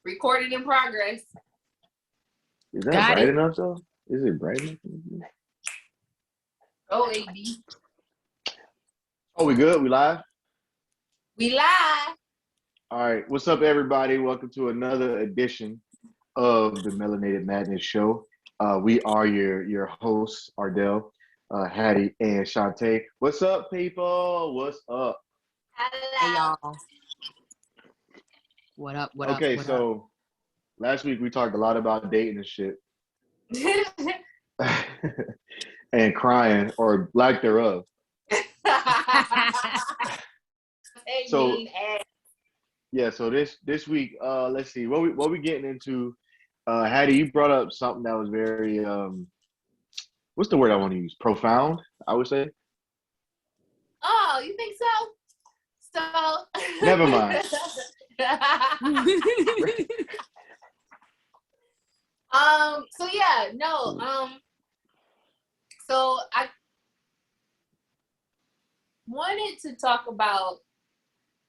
Recorded in progress. Is that bright enough though? Is it bright enough? Oh, AB. Oh, we good? We live? We live. All right. What's up, everybody? Welcome to another edition of the Melanated Madness Show. We are your hosts, Ardell, Hattie, and Shantae. What's up, people? What's up? Hello. Hey, y'all. What up? What okay, up? so last week we talked a lot about dating and shit. And crying or lack thereof. So yeah, so this week, let's see what we getting into. Hattie, you brought up something that was very what's the word I want to use? Profound, I would say. Oh, you think so? So never mind. So yeah, no. So I wanted to talk about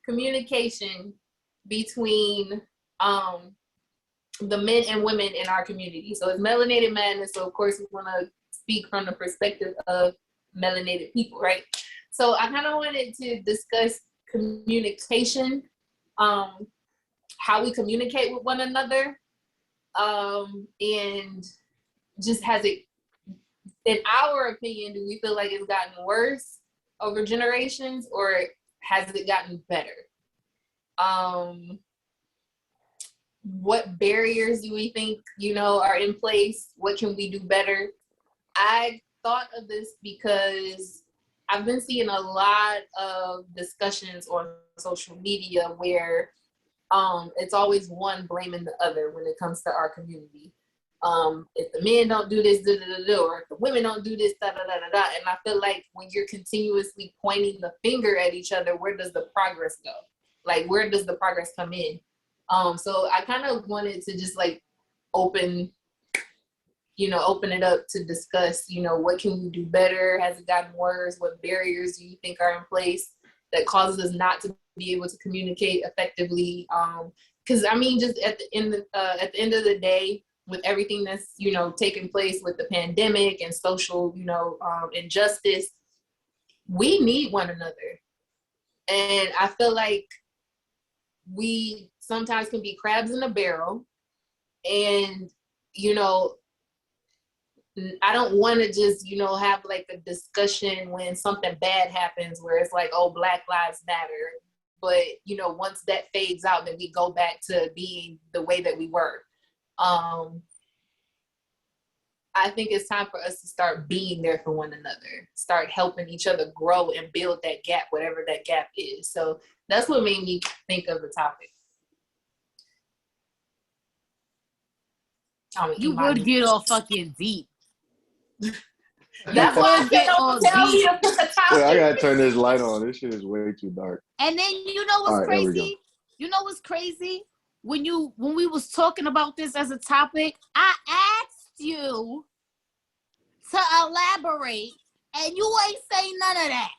communication between the men and women in our community. So it's Melanated Madness, so of course we want to speak from the perspective of melanated people, right? So I kind of wanted to discuss communication, how we communicate with one another, and just has it, in our opinion, do we feel like it's gotten worse over generations, or has it gotten better? What barriers do we think, are in place? What can we do better? I thought of this because I've been seeing a lot of discussions on social media where it's always one blaming the other when it comes to our community. If the men don't do this, or if the women don't do this, And I feel like when you're continuously pointing the finger at each other, where does the progress go? Like, where does the progress come in? So I kind of wanted to just like open it up to discuss, what can we do better? Has it gotten worse? What barriers do you think are in place that causes us not to be able to communicate effectively? Because I mean, just at the end of the day, with everything that's taking place with the pandemic and social injustice, we need one another, and I feel like we sometimes can be crabs in a barrel, and I don't want to just have like a discussion when something bad happens where it's like, oh, Black Lives Matter, but once that fades out, then we go back to being the way that we were. I think it's time for us to start being there for one another, start helping each other grow and build that gap, whatever that gap is. So that's what made me think of the topic. You would get all fucking deep. That's why I said don't tell me to put the topic. Yeah, I gotta turn this light on. This shit is way too dark. And then what's crazy? You know what's crazy? When we was talking about this as a topic, I asked you to elaborate, and you ain't say none of that.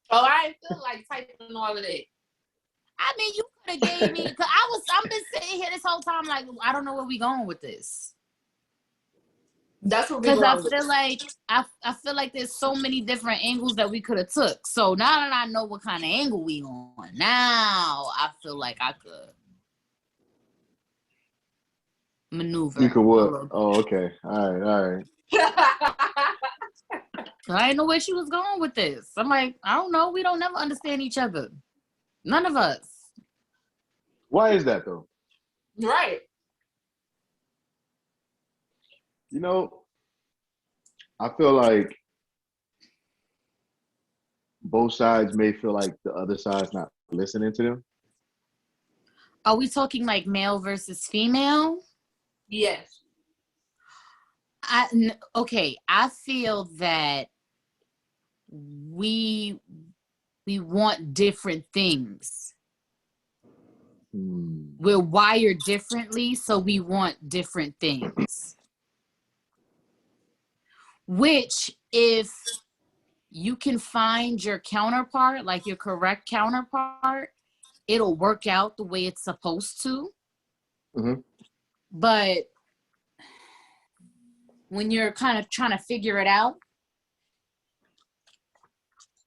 Oh, I feel like typing all of that. I mean, you could have gave me, because I've been sitting here this whole time like, I don't know where we going with this. That's what because I feel like there's so many different angles that we could have took. So now that I know what kind of angle we on, now I feel like I could maneuver. You could what? Oh, okay. All right. I didn't know where she was going with this. I'm like, I don't know. We don't never understand each other. None of us. Why is that though? Right. You know, I feel like both sides may feel like the other side's not listening to them? Are we talking like male versus female? Yes. Okay, I feel that we want different things. We're wired differently, so we want different things. Which, if you can find your counterpart, like your correct counterpart, it'll work out the way it's supposed to. Mm-hmm. But when you're kind of trying to figure it out,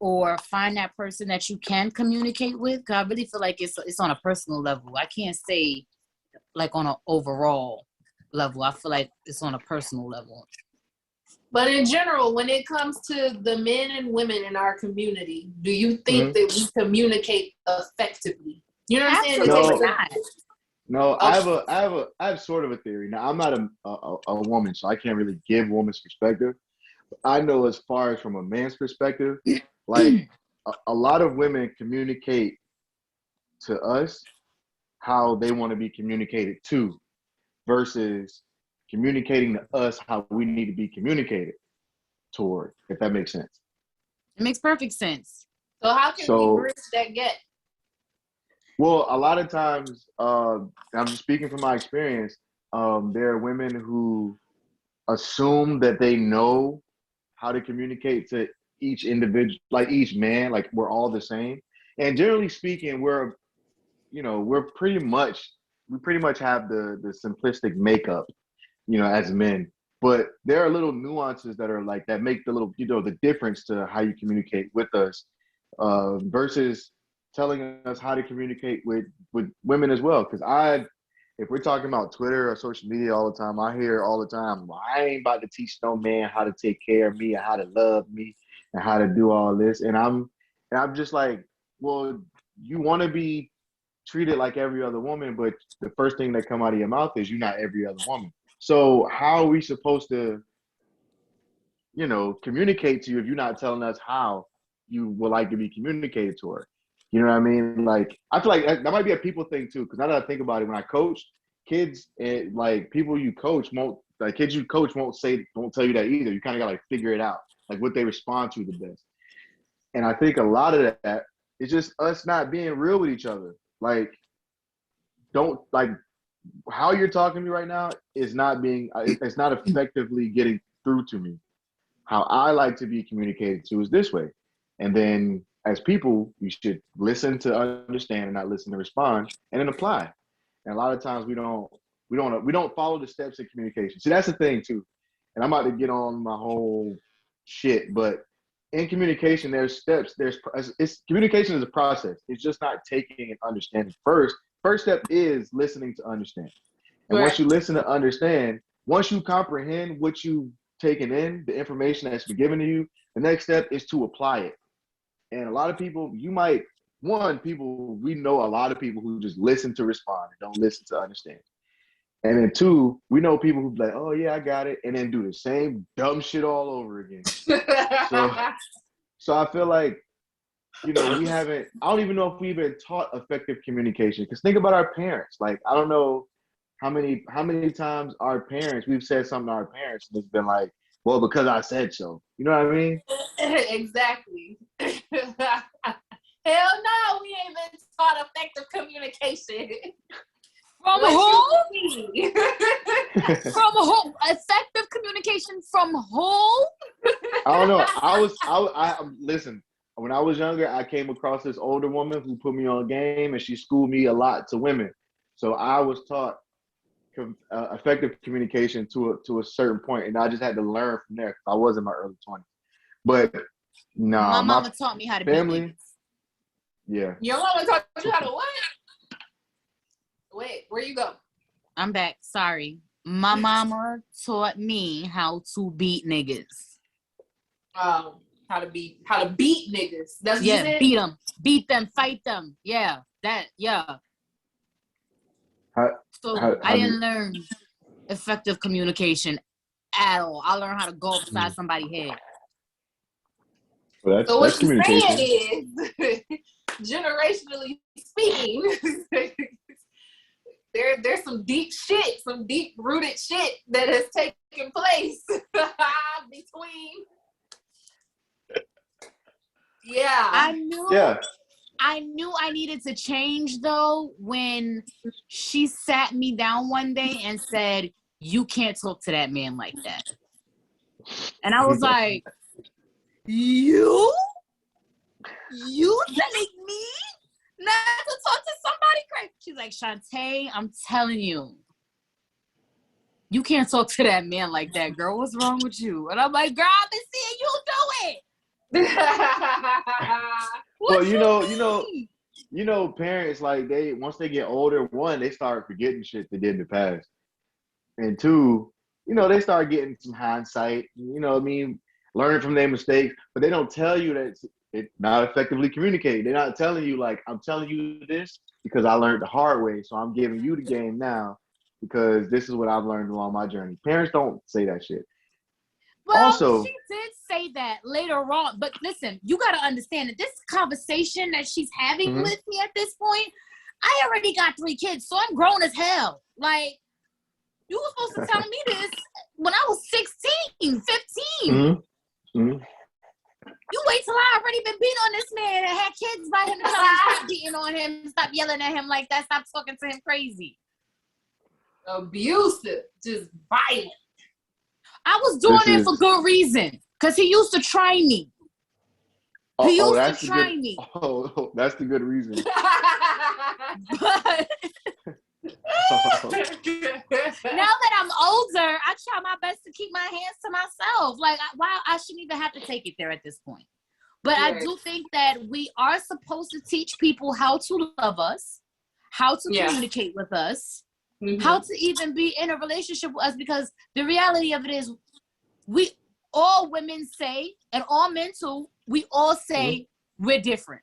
or find that person that you can communicate with, because I really feel like it's on a personal level. I can't say like on an overall level. I feel like it's on a personal level. But in general, when it comes to the men and women in our community, do you think that we communicate effectively? You know what I'm saying? Absolutely not. No, I have sort of a theory. Now, I'm not a woman, so I can't really give woman's perspective. I know as far as from a man's perspective, like a lot of women communicate to us how they want to be communicated to versus communicating to us how we need to be communicated toward, if that makes sense. It makes perfect sense. So how can we bridge that gap? Well, a lot of times, I'm just speaking from my experience, there are women who assume that they know how to communicate to each individual, like each man, like we're all the same. And generally speaking, we pretty much have the simplistic makeup, as men. But there are little nuances that are like that make the little, the difference to how you communicate with us, versus telling us how to communicate with women as well. Because if we're talking about Twitter or social media all the time, I hear all the time, well, I ain't about to teach no man how to take care of me and how to love me and how to do all this. And I'm just like, well, you want to be treated like every other woman, but the first thing that come out of your mouth is you're not every other woman. So how are we supposed to, communicate to you if you're not telling us how you would like to be communicated to her? You know what I mean? Like, I feel like that might be a people thing too. Because now that I think about it, when I coach kids, and like people you coach kids you coach won't tell you that either. You kind of got to like figure it out, like what they respond to the best. And I think a lot of that is just us not being real with each other. Like, how you're talking to me right now is it's not effectively getting through to me. How I like to be communicated to is this way. And then as people, you should listen to understand and not listen to respond, and then apply. And a lot of times we don't follow the steps in communication. See, that's the thing too. And I'm about to get on my whole shit, but in communication, there's steps. Communication is a process. It's just not taking and understanding first. First step is listening to understand. And once you listen to understand, once you comprehend what you've taken in, the information that's been given to you, the next step is to apply it. And a lot of people, we know a lot of people who just listen to respond and don't listen to understand. And then two, we know people who be like, oh yeah, I got it, and then do the same dumb shit all over again. So I feel like, I don't even know if we've been taught effective communication. Because think about our parents. Like, I don't know how many times we've said something to our parents and it's been like, well, because I said so. You know what I mean? Exactly. Hell no, we ain't been taught effective communication. From who? From who? Effective communication from who? I don't know. Listen, when I was younger, I came across this older woman who put me on game, and she schooled me a lot to women. So I was taught effective communication to a certain point, and I just had to learn from there. I was in my early 20s. But my mama taught me how to family, beat niggas. Yeah. Your mama taught you how to what? Wait, where you go? I'm back. Sorry. My mama taught me how to beat niggas. How to beat niggas. That's what you said? Beat them, fight them. Yeah, yeah. I didn't learn effective communication at all. I learned how to go upside somebody's head. Well, So what that's she's communication. saying is, generationally speaking, there's some deep shit, some deep rooted shit that has taken place between. Yeah. I knew Yeah. I needed to change though when she sat me down one day and said, "You can't talk to that man like that." And I was like, You telling me not to talk to somebody crazy? She's like, Shantae, I'm telling you, you can't talk to that man like that, girl. What's wrong with you? And I'm like, girl, I've been seeing you do it. Well, you know, parents, like, they once they get older, one, they start forgetting shit they did in the past, and two, you know, they start getting some hindsight. You know what I mean? Learning from their mistakes, but they don't tell you that it's not effectively communicating. They're not telling you, like, I'm telling you this because I learned the hard way, so I'm giving you the game now because this is what I've learned along my journey. Parents don't say that shit. Well, Also, she did say that later on, but listen, you got to understand that this conversation that she's having with me at this point, I already got 3 kids, so I'm grown as hell. Like, you were supposed to tell me this when I was 16, 15. You wait till I already been beating on this man and had kids by him telling him stop beating on him, stop yelling at him like that, stop talking to him crazy. Abusive, just violent. I was doing it for good reason, because he used to try me. He used to try me. Oh, that's the good reason. But now that I'm older, I try my best to keep my hands to myself. Like, I shouldn't even have to take it there at this point. But I do think that we are supposed to teach people how to love us, how to communicate with us, how to even be in a relationship with us, because the reality of it is, we all women say, and all men too, we all say we're different.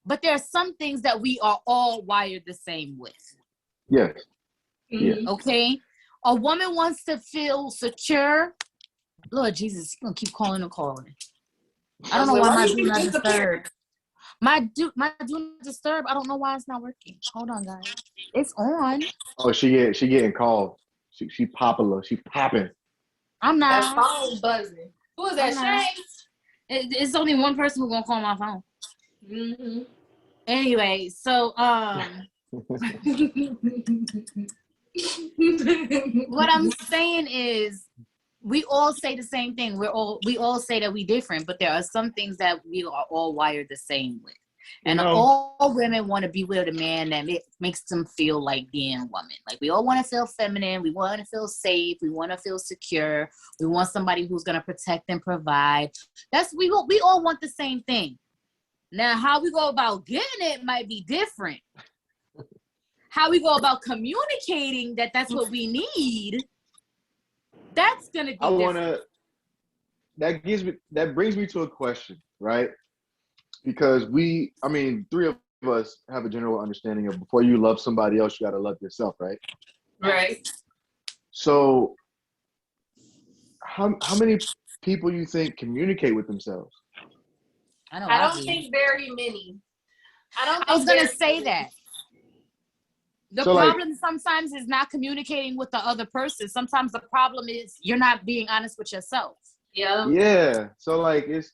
But there are some things that we are all wired the same with. Yes. Yeah. Okay? A woman wants to feel secure. Lord Jesus, you're going to keep calling and calling. I don't know why my do not disturb. My do not disturb. I don't know why it's not working. Hold on, guys. It's on. Oh, she getting called. She popular. She popping. I'm not. That phone buzzing. Who is that? Shay? It's only one person who's gonna call my phone. Anyway, so what I'm saying is, we all say the same thing. We all say that we different, but there are some things that we are all wired the same with. And all women want to be with a man that makes them feel like being a woman. Like, we all want to feel feminine. We want to feel safe. We want to feel secure. We want somebody who's going to protect and provide. We all want the same thing. Now, how we go about getting it might be different. How we go about communicating that's what we need, that's going to be different. That brings me to a question, right? Because 3 of us have a general understanding of, before you love somebody else, you got to love yourself, right? Right. So how many people you think communicate with themselves? I don't think very many. I was going to say that. The problem sometimes is not communicating with the other person. Sometimes the problem is you're not being honest with yourself. Yeah. Yeah. So, like, it's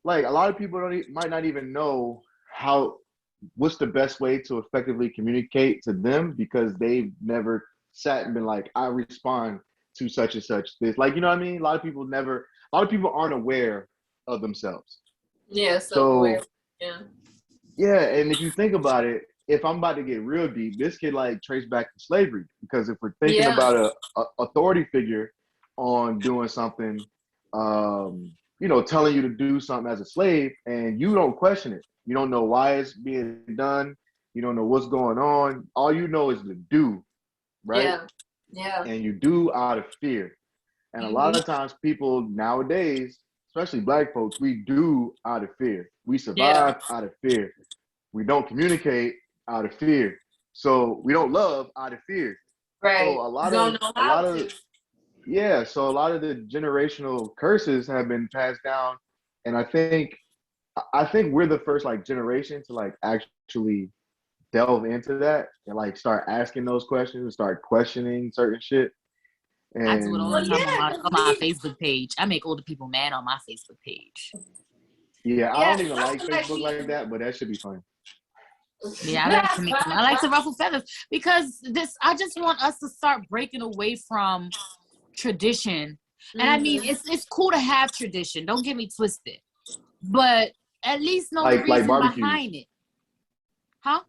like a lot of people might not even know what's the best way to effectively communicate to them, because they've never sat and been like, I respond to such and such this. Like, you know what I mean? A lot of people aren't aware of themselves. Yeah. So yeah. And if you think about it, if I'm about to get real deep, this could like trace back to slavery, because if we're thinking about a authority figure on doing something, telling you to do something as a slave, and you don't question it. You don't know why it's being done. You don't know what's going on. All you know is to do, right? Yeah. And you do out of fear. And a lot of times people nowadays, especially Black folks, we do out of fear. We survive out of fear. We don't communicate out of fear. So we don't love out of fear. Right. So a lot of the generational curses have been passed down And I think we're the first like generation to like actually delve into that and like start asking those questions and start questioning certain shit. I do it all the And time on my Facebook page. I make older people mad on my Facebook page. yeah, I don't even like something Facebook like that, but that should be fun. Yeah, I like to ruffle feathers because I just want us to start breaking away from tradition. And I mean, it's cool to have tradition. Don't get me twisted, but at least know the reason behind it. Huh?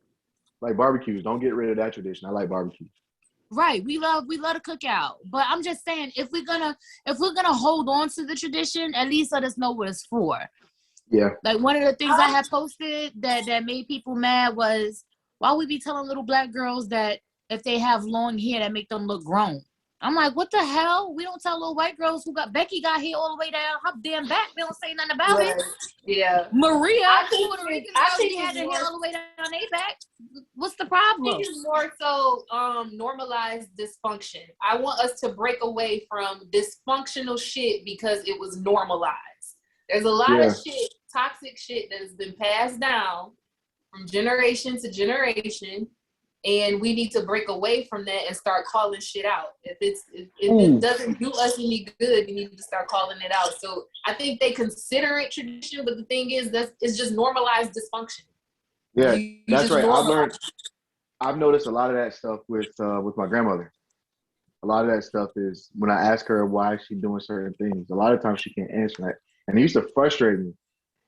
Like barbecues. Don't get rid of that tradition. I like barbecues. Right. We love a cookout. But I'm just saying, if we're gonna hold on to the tradition, at least let us know what it's for. Yeah. Like one of the things I had posted that made people mad was, why we be telling little black girls that if they have long hair that make them look grown? I'm like, what the hell? We don't tell little white girls Becky got hair all the way down her damn back. We don't say nothing about it. Yeah. Maria, Puerto Rican girl, she had her hair all the way down their back. What's the problem? I think it's more so normalized dysfunction. I want us to break away from dysfunctional shit because it was normalized. There's a lot of shit, toxic shit that has been passed down from generation to generation. And we need to break away from that and start calling shit out. If it doesn't do us any good, you need to start calling it out. So I think they consider it tradition, but the thing is that it's just normalized dysfunction. Yeah, that's right. I've noticed a lot of that stuff with my grandmother. A lot of that stuff is when I ask her why she's doing certain things, a lot of times she can't answer that. And it used to frustrate me.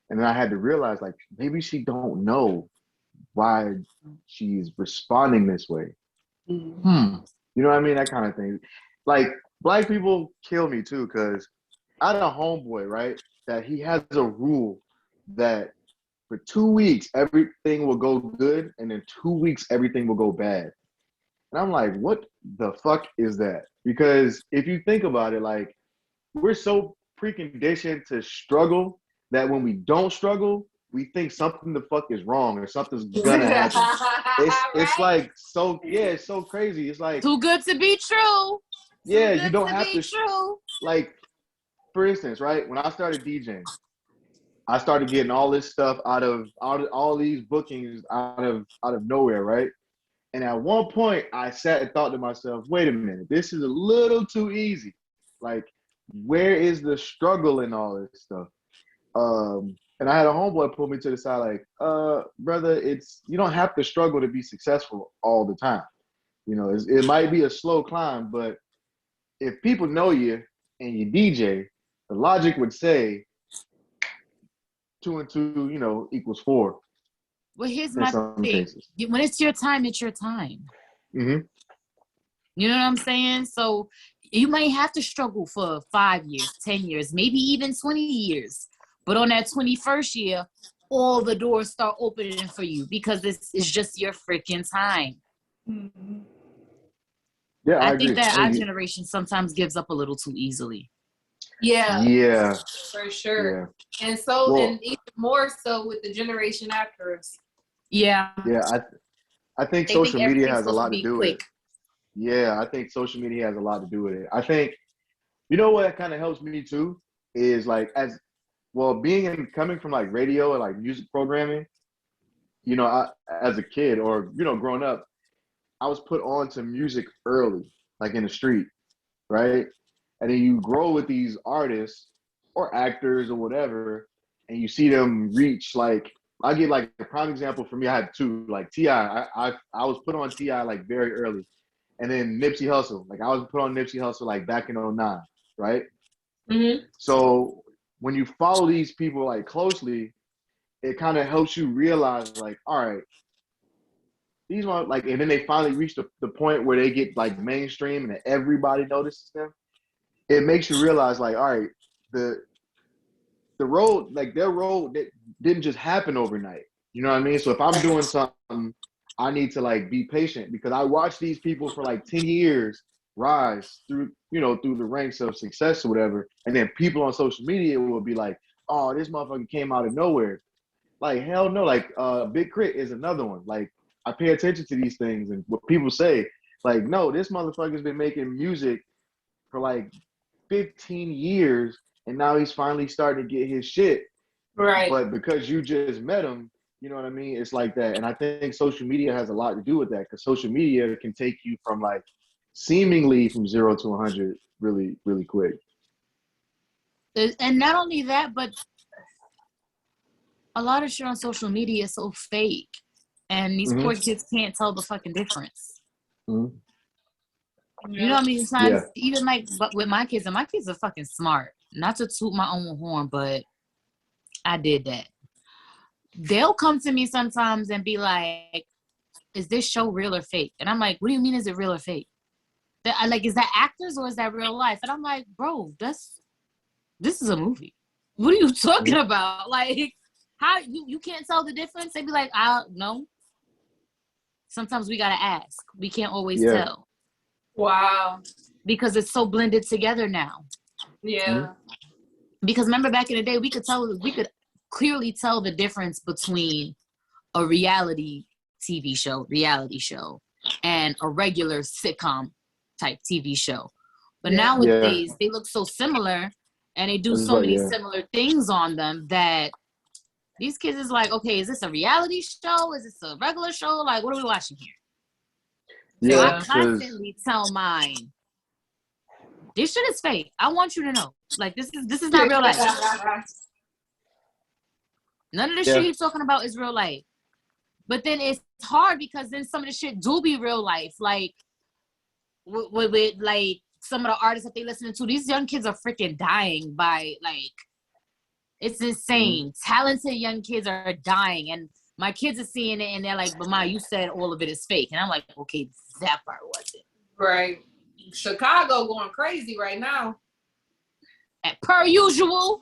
And then I had to realize, like, maybe she don't know why she's responding this way. You know what I mean? That kind of thing. Like, black people kill me too, because I had a homeboy, right? That he has a rule that for 2 weeks, everything will go good, and in 2 weeks, everything will go bad. And I'm like, what the fuck is that? Because if you think about it, like, we're so preconditioned to struggle that when we don't struggle, we think something the fuck is wrong or something's gonna happen. It's like it's so crazy. It's like too good to be true. Yeah, you don't have to true. Like, for instance, right? When I started DJing, I started getting all this stuff out of all these bookings out of nowhere, right? And at one point, I sat and thought to myself, wait a minute, this is a little too easy. Like, where is the struggle in all this stuff? And I had a homeboy pull me to the side like, brother, you don't have to struggle to be successful all the time. You know, it might be a slow climb, but if people know you and you DJ, the logic would say 2 and 2, equals 4. Well, here's my thing. When it's your time, it's your time. Mm-hmm. You know what I'm saying? So you might have to struggle for 5 years, 10 years, maybe even 20 years. But on that 21st year, all the doors start opening for you because this is just your freaking time. Mm-hmm. Yeah, I agree. Think that our generation sometimes gives up a little too easily. Yeah, for sure. Yeah. And so, and even more so with the generation after us. Yeah. Yeah, I think social media has a lot to do with it. Yeah, I think social media has a lot to do with it. I think, what kind of helps me too is like, coming from like radio and like music programming, as a kid or, growing up, I was put on to music early, like in the street, right? And then you grow with these artists or actors or whatever, and you see them reach like, I'll give like a prime example for me. I had 2, like T.I. I was put on T.I. like very early. And then Nipsey Hussle, like I was put on Nipsey Hussle like back in 2009, right? Mm-hmm. So when you follow these people like closely, it kind of helps you realize like, all right, these are like, and then they finally reach the point where they get like mainstream and everybody notices them. It makes you realize like, all right, the road, like their road that didn't just happen overnight. You know what I mean? So if I'm doing something, I need to like be patient because I watched these people for like 10 years rise through the ranks of success or whatever. And then people on social media will be like, oh, this motherfucker came out of nowhere. Like, hell no. Like, Big Crit is another one. Like, I pay attention to these things and what people say. Like, no, this motherfucker's been making music for like 15 years and now he's finally starting to get his shit. Right. But because you just met them, you know what I mean? It's like that. And I think social media has a lot to do with that, because social media can take you from like seemingly from 0 to 100 really, really quick. And not only that, but a lot of shit on social media is so fake. And these poor kids can't tell the fucking difference. Mm-hmm. You know what I mean? Sometimes, even like, but with my kids, and my kids are fucking smart. Not to toot my own horn, but I did that. They'll come to me sometimes and be like, is this show real or fake? And I'm like, what do you mean, is it real or fake? Like, is that actors or is that real life? And I'm like, bro, this is a movie. What are you talking about? Like, how you can't tell the difference? They be like, no. Sometimes we gotta ask. We can't always tell. Wow. Because it's so blended together now. Yeah. Because remember back in the day, we could clearly tell the difference between a reality show, and a regular sitcom type TV show. But nowadays, they look so similar, and they do so many similar things on them that these kids is like, okay, is this a reality show? Is this a regular show? Like, what are we watching here? So I constantly tell mine, this shit is fake. I want you to know. Like, this is not real life. None of the shit you're talking about is real life. But then it's hard because then some of the shit do be real life. Like, with like some of the artists that they listening to, these young kids are freaking dying by, like, it's insane. Talented young kids are dying. And my kids are seeing it and they're like, but Ma, you said all of it is fake. And I'm like, okay, that part wasn't. Right. Chicago going crazy right now. Per usual,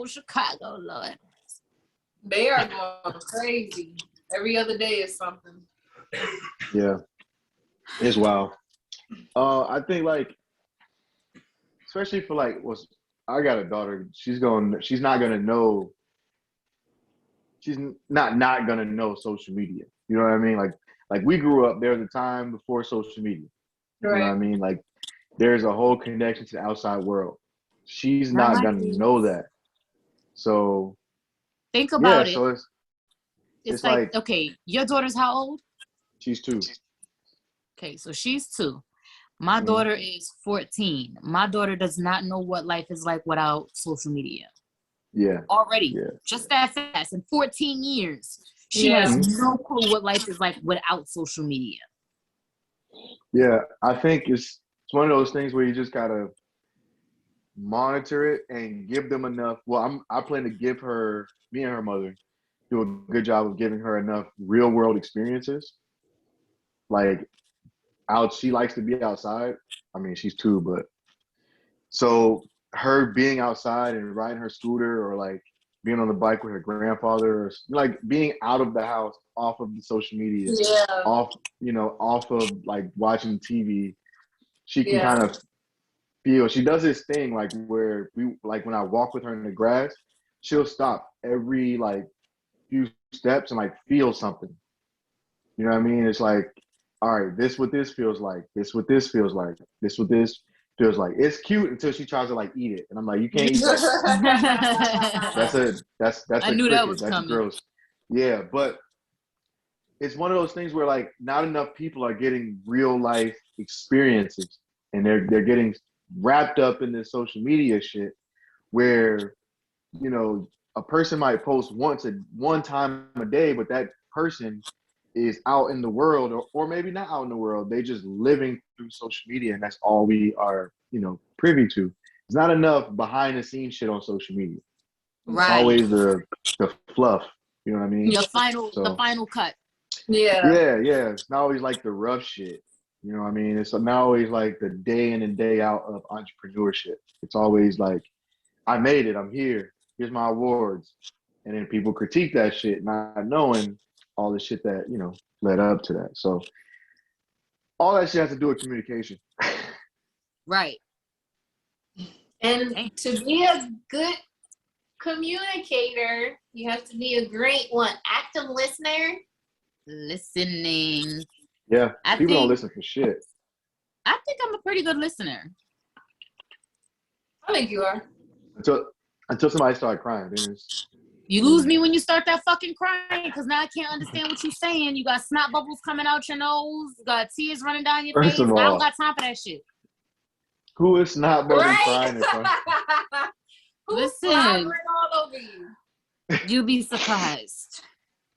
Chicago, Lord. They are going crazy. Every other day is something. Yeah. It's wild. I think, like, especially for like, I got a daughter. She's not gonna know social media. You know what I mean? Like we grew up, there was a time before social media. You know what I mean? Like, there's a whole connection to the outside world. She's not gonna know that. So think about it. So it's like, okay, your daughter's how old? She's 2. Okay, so she's 2. My daughter is 14. My daughter does not know what life is like without social media. Yeah. Already. Yeah. Just that fast. In 14 years, she has no clue what life is like without social media. Yeah, I think it's one of those things where you just gotta monitor it and give them enough. Well, I plan to give her, me and her mother, do a good job of giving her enough real world experiences. Like, she likes to be outside. I mean, she's 2, but so her being outside and riding her scooter, or like being on the bike with her grandfather, or like being out of the house, off of the social media, off of like watching TV, she can kind of feel. She does this thing like where when I walk with her in the grass, she'll stop every like few steps and like feel something. You know what I mean? It's like, all right, this what this feels like. This what this feels like. This what this feels like. It's cute until she tries to like eat it, and I'm like, you can't eat that. That's I knew that was coming. Gross. Yeah, but it's one of those things where like not enough people are getting real life experiences, and they're getting wrapped up in this social media shit where, you know, a person might post one time a day, but that person is out in the world, or maybe not out in the world. They just living through social media, and that's all we are, you know, privy to. There's not enough behind the scenes shit on social media. Right. It's always the fluff. You know what I mean? The final cut. Yeah. Yeah. It's not always like the rough shit. You know what I mean? It's not always like the day in and day out of entrepreneurship. It's always like, I made it. I'm here. Here's my awards. And then people critique that shit, not knowing all the shit that, you know, led up to that. So all that shit has to do with communication. Right. And to be a good communicator, you have to be a great one. Active listener. Listening. Yeah. People don't listen for shit. I think I'm a pretty good listener. I think you are. Until somebody started crying. Then it's, You lose me when you start that fucking crying, because now I can't understand what you're saying. You got snot bubbles coming out your nose. You got tears running down your First face. of I don't all, got time for that shit. who is not bubbling Right? crying in front? Who's Listen, slobbering all over you? you'll be surprised.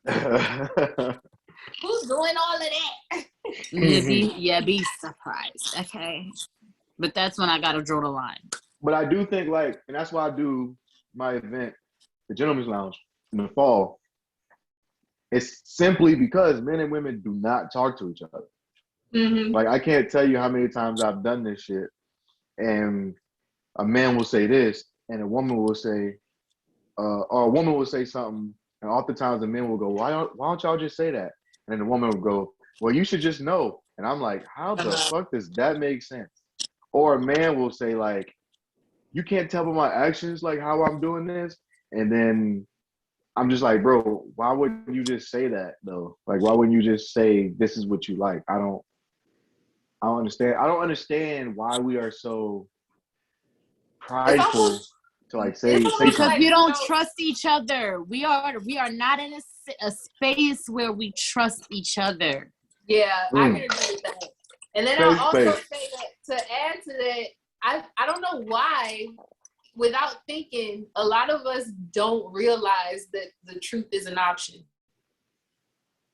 Who's doing all of that? Be surprised. Okay. But that's when I gotta draw the line. But I do think, like, and that's why I do my event, the Gentleman's Lounge, in the fall. It's simply because men and women do not talk to each other. Mm-hmm. Like, I can't tell you how many times I've done this shit, and a man will say this, and a woman will say, or a woman will say something, and oftentimes the men will go, why don't y'all just say that? And then the woman will go, well, you should just know. And I'm like, how the fuck does that make sense? Or a man will say, like, you can't tell by my actions, like, how I'm doing this. And then I'm just like, bro, why wouldn't you just say that, though? Like, why wouldn't you just say, this is what you like? I don't understand. I don't understand why we are so prideful to, like, say because something. we don't trust each other. We are not in a space where we trust each other. Yeah, I can agree with that. And then I'll also say that, to add to that, I don't know why, without thinking, a lot of us don't realize that the truth is an option.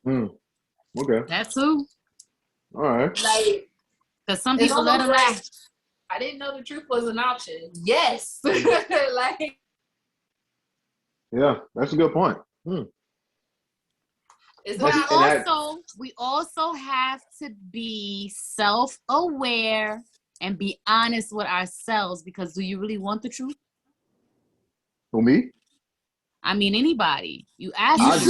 Okay. That too. All right. Like, because some people let them laugh. I didn't know the truth was an option. Yes. Like. Yeah, that's a good point. But we also have to be self-aware and be honest with ourselves, because do you really want the truth? For me? I mean, anybody. You ask.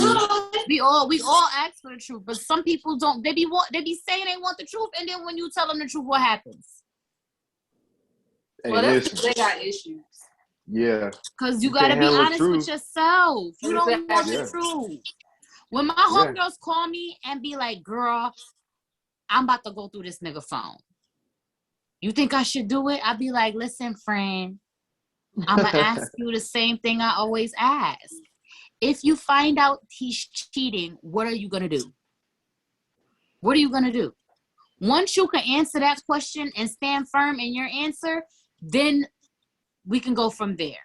We all ask for the truth, but some people don't. They be saying they want the truth, and then when you tell them the truth, what happens? Hey, well, that's because they got issues. Yeah. Because you got to be honest with yourself. You don't want the truth. When my homegirls call me and be like, girl, I'm about to go through this nigga phone. You think I should do it? I'd be like, listen, friend, I'm going to ask you the same thing I always ask. If you find out he's cheating, what are you going to do? What are you going to do? Once you can answer that question and stand firm in your answer, then we can go from there.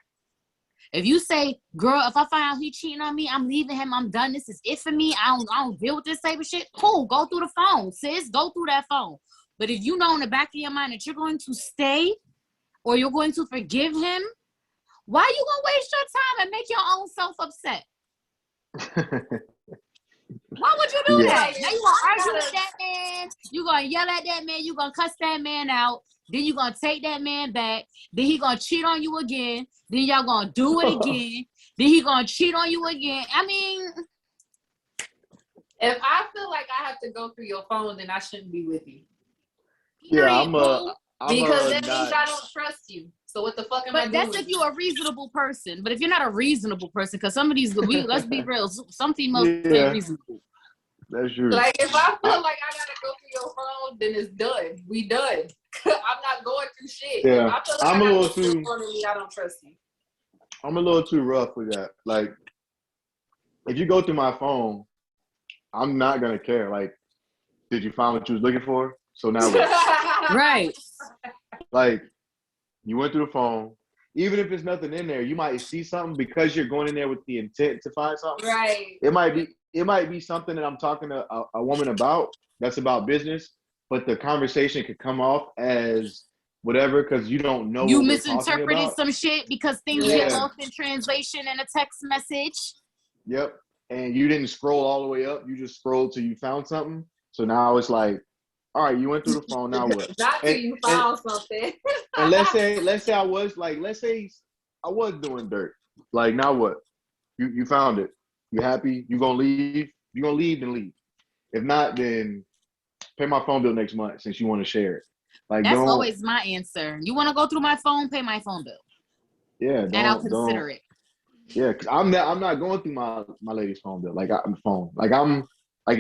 If you say, girl, if I find out he cheating on me, I'm leaving him, I'm done. This is it for me. I don't deal with this type of shit. Cool, go through the phone, sis. Go through that phone. But if you know in the back of your mind that you're going to stay or you're going to forgive him, why are you going to waste your time and make your own self upset? Why would you do that? Now you going to argue with that man. You going to yell at that man. You going to cuss that man out. Then you going to take that man back. Then he going to cheat on you again. Then y'all going to do it again. Then he going to cheat on you again. I mean, if I feel like I have to go through your phone, then I shouldn't be with you. Yeah, because that means I don't trust you. So what the fuck am I doing? But that's if you're a reasonable person. But if you're not a reasonable person, because some of these, let's be real, some females ain't reasonable. That's true. Like, if I feel like I gotta go through your phone, then it's done. We done. I'm not going through shit. Yeah, if I feel like I don't trust you. I'm a little too rough with that. Like, if you go through my phone, I'm not gonna care. Like, did you find what you was looking for? So now what? Right. Like, you went through the phone. Even if there's nothing in there, you might see something because you're going in there with the intent to find something. Right. It might be something that I'm talking to a woman about that's about business, but the conversation could come off as whatever because you don't know. You misinterpreted some shit because things get lost in translation in a text message. Yep. And you didn't scroll all the way up. You just scrolled till you found something. So now it's like, all right, you went through the phone. Now what? Not till you found something. And let's say I was doing dirt. Like, now what? You found it. You happy? You gonna leave? You gonna leave? Then leave. If not, then pay my phone bill next month since you want to share it. Like, that's always my answer. You want to go through my phone? Pay my phone bill. Yeah, and I'll consider it. Yeah, because I'm not going through my lady's phone bill. Like, I'm phone. Like, I'm like,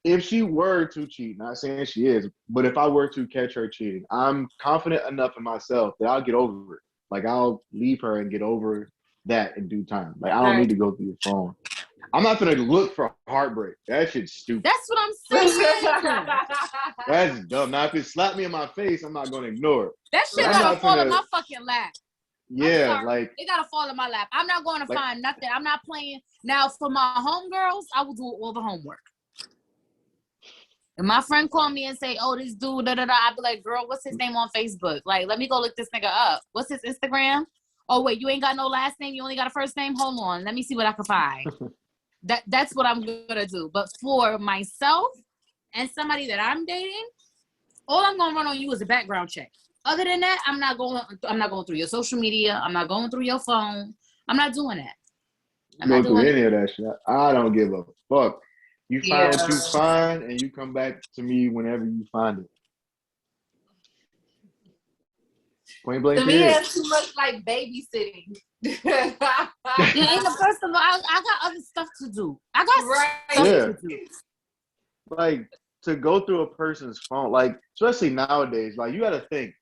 if she were to cheat, not saying she is, but if I were to catch her cheating, I'm confident enough in myself that I'll get over it. Like, I'll leave her and get over that in due time. Like, I don't need to go through your phone. I'm not gonna look for heartbreak. That shit's stupid. That's what I'm saying. That's dumb. Now, if it slapped me in my face, I'm not gonna ignore it. That shit gotta fall in my fucking lap. Yeah, like it gotta fall in my lap. I'm not going to find nothing. I'm not playing. Now, for my homegirls, I will do all the homework. If my friend called me and say, "Oh, this dude, da da da," I'd be like, "Girl, what's his name on Facebook? Like, let me go look this nigga up. What's his Instagram? Oh wait, you ain't got no last name. You only got a first name. Hold on, let me see what I can find." That's what I'm gonna do. But for myself and somebody that I'm dating, all I'm gonna run on you is a background check. Other than that, I'm not going through your social media. I'm not going through your phone. I'm not doing that. I'm not doing any of that shit. I don't give a fuck. You find what you find, and you come back to me whenever you find it. Point blank. To me, it's too much like babysitting. Yeah, and first of all, I got other stuff to do. I got stuff to do. Like, to go through a person's phone, like, especially nowadays, like, you got to think,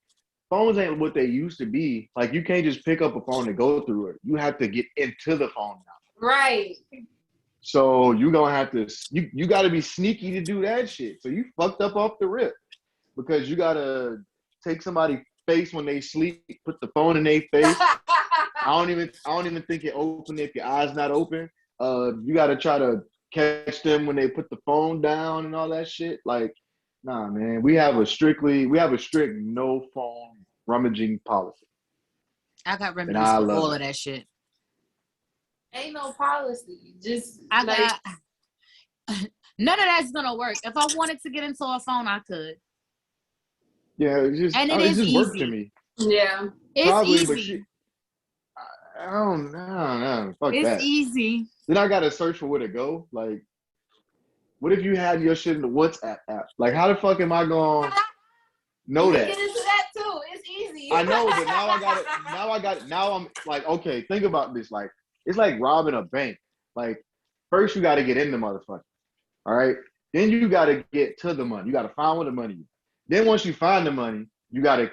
phones ain't what they used to be. Like, you can't just pick up a phone and go through it. You have to get into the phone now. Right. So you gonna have to, you got to be sneaky to do that shit. So you fucked up off the rip because you got to take somebody's face when they sleep, put the phone in their face. I don't even think it open if your eyes not open. You got to try to catch them when they put the phone down and all that shit. Like, nah, man, we have a strict no phone rummaging policy. I got remedies for all of that shit. Ain't no policy. Just none of that's gonna work. If I wanted to get into a phone, I could. Yeah, it just worked to me. Yeah, it's probably easy. But I don't know. Fuck it's that. It's easy. Then I gotta search for where to go. Like, what if you had your shit in the WhatsApp app? Like, how the fuck am I gonna know that? Get into that too. It's easy. I know, but now I got it. Now I'm like, okay, think about this. Like, it's like robbing a bank. Like, first you got to get in the motherfucker. All right. Then you got to get to the money. You got to find where the money is. Then once you find the money, you got to